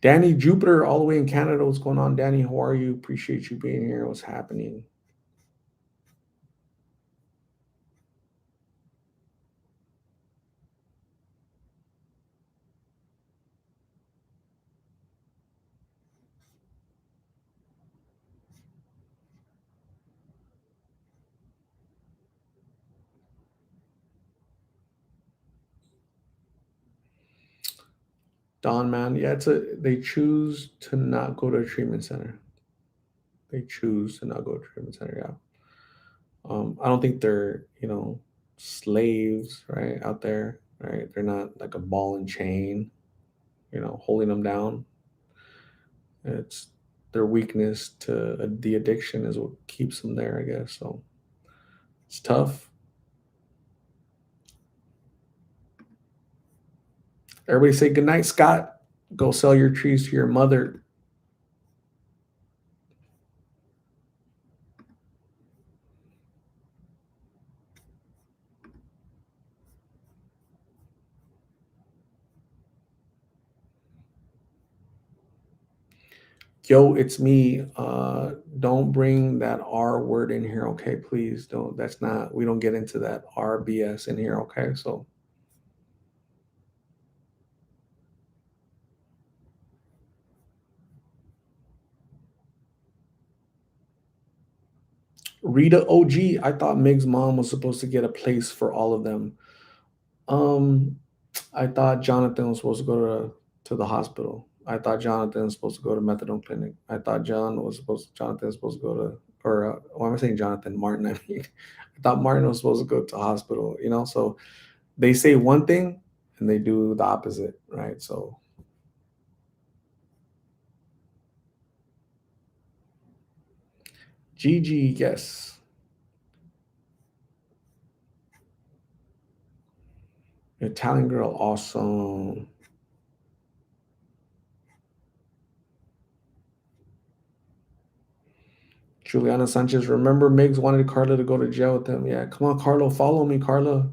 Danny Jupiter, all the way in Canada. What's going on, Danny? How are you? Appreciate you being here. What's happening? Don, man, yeah, they choose to not go to a treatment center. They choose to not go to a treatment center. Yeah. I don't think they're, slaves, right, out there, right? They're not like a ball and chain, holding them down. It's their weakness to the addiction is what keeps them there, I guess. So it's tough. Everybody say goodnight, Scott. Go sell your trees to your mother. Yo, it's me. Don't bring that R word in here, okay? Please don't. That's not. We don't get into that RBS in here, okay? So Rita OG. I thought Mig's mom was supposed to get a place for all of them. Um, I thought Jonathan was supposed to go to the hospital. I thought Jonathan was supposed to go to methadone clinic. I thought Jonathan was supposed to go to, or why am I saying Jonathan? Martin, I mean. I thought Martin was supposed to go to hospital, so they say one thing and they do the opposite, right? So Gigi, yes. Italian girl, awesome. Juliana Sanchez, remember Migs wanted Carla to go to jail with him. Yeah, come on, Carlo, follow me, Carla.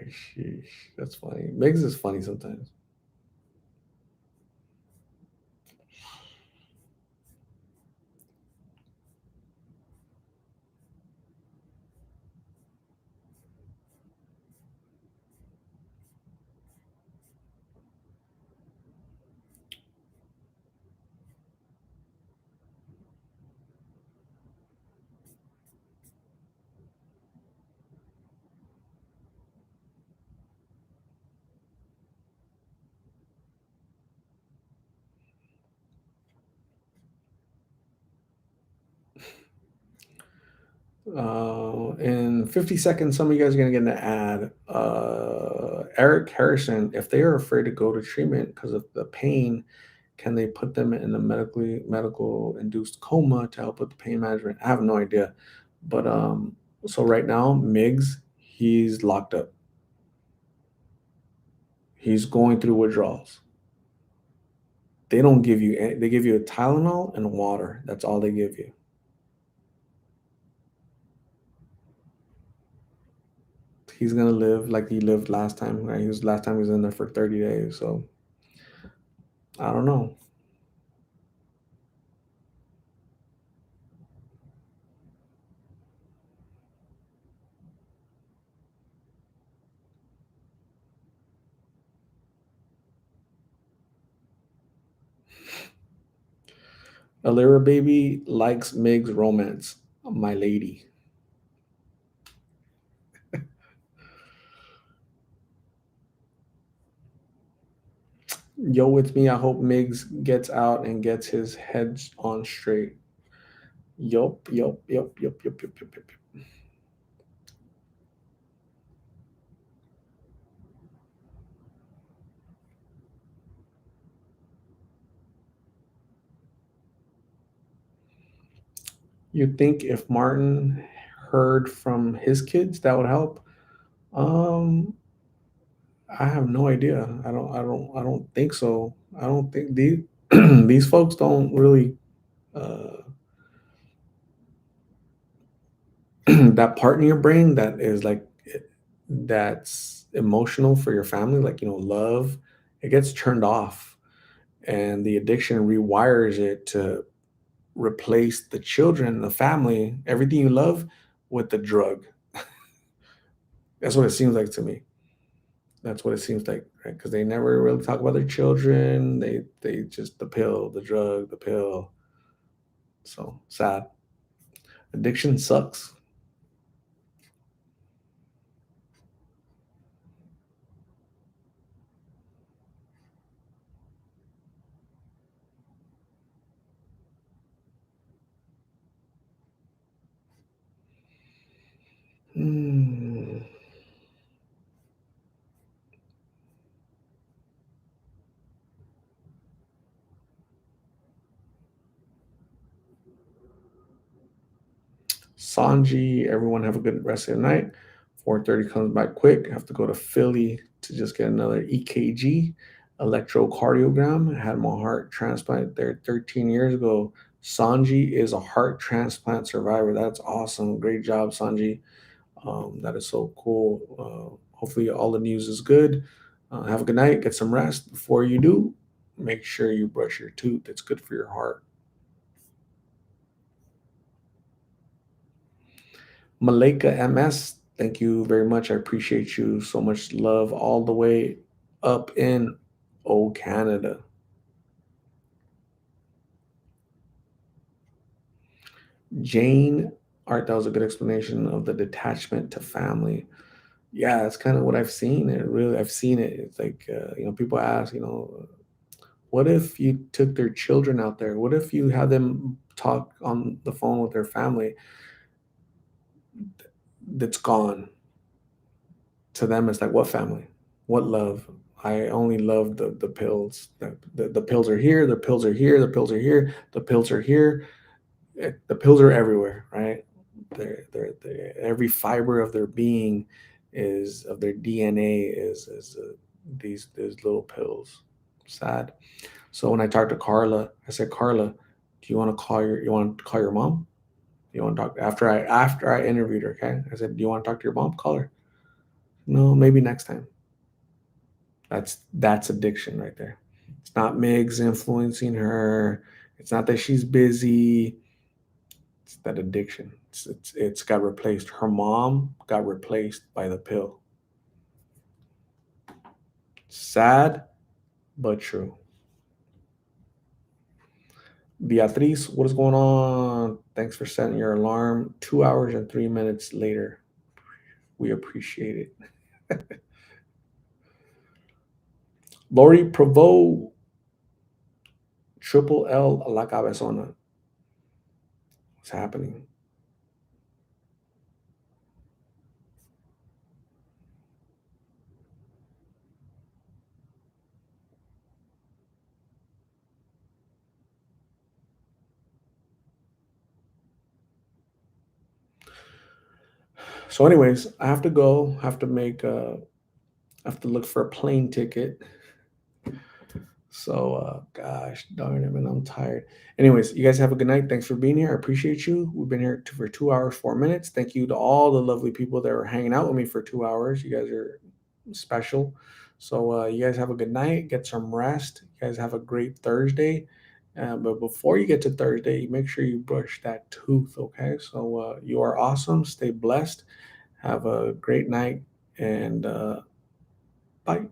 Sheesh, that's funny. Migs is funny sometimes. In 50 seconds, some of you guys are going to get an ad. Eric Harrison, if they are afraid to go to treatment because of the pain, can they put them in a medical induced coma to help with the pain management? I have no idea. But so right now, Miggs, he's locked up. He's going through withdrawals. They don't give you they give you a Tylenol and water. That's all they give you. He's gonna live like he lived last time, right? Last time he was in there for 30 days. So I don't know. Alira baby likes Mig's romance. My lady. Yo, with me. I hope Miggs gets out and gets his head on straight. Yup, yup, yup, yup, yup, yup, yup, yup. You think if Martin heard from his kids, that would help? Um, I have no idea. I don't think so. I don't think these these folks don't really uh that part in your brain that is like that's emotional for your family, like, love, it gets turned off, and the addiction rewires it to replace the children, the family, everything you love with the drug. That's what it seems like to me. That's what it seems like, right? Because they never really talk about their children. They just the pill, the drug, the pill. So sad. Addiction sucks. Hmm. Sanji, everyone have a good rest of the night. 4:30 comes by quick. Have to go to Philly to just get another EKG, electrocardiogram. I had my heart transplant there 13 years ago. Sanji is a heart transplant survivor. That's awesome. Great job, Sanji. That is so cool. Hopefully, all the news is good. Have a good night. Get some rest. Before you do, make sure you brush your tooth. It's good for your heart. Malika MS, thank you very much. I appreciate you so much. Love all the way up in Canada. Jane Art, that was a good explanation of the detachment to family. Yeah, that's kind of what I've seen. I've seen it. It's like, people ask, what if you took their children out there? What if you had them talk on the phone with their family? That's gone. To them, it's like, what family? What love? I only love the pills. The pills are here. The pills are here. The pills are here. The pills are here. The pills are everywhere, right? They're every fiber of their being is of their DNA is these little pills. Sad. So when I talked to Carla, I said, Carla, do you want to call your mom? Do you want to talk after I interviewed her? Okay, I said, do you want to talk to your mom? Call her. No, maybe next time. That's addiction right there. It's not Migs influencing her. It's not that she's busy. It's that addiction. It's got replaced. Her mom got replaced by the pill. Sad but true. Beatriz, what is going on? Thanks for setting your alarm 2 hours and 3 minutes later. We appreciate it. Lori Provo, Triple L La Cabezona. What's happening? So, anyways, I have to go. Have to make. Have to look for a plane ticket. So, gosh darn it, man, I'm tired. Anyways, you guys have a good night. Thanks for being here. I appreciate you. We've been here for 2 hours, 4 minutes. Thank you to all the lovely people that were hanging out with me for 2 hours. You guys are special. So, you guys have a good night. Get some rest. You guys have a great Thursday. But before you get to Thursday, make sure you brush that tooth, okay? So, you are awesome. Stay blessed. Have a great night and bye.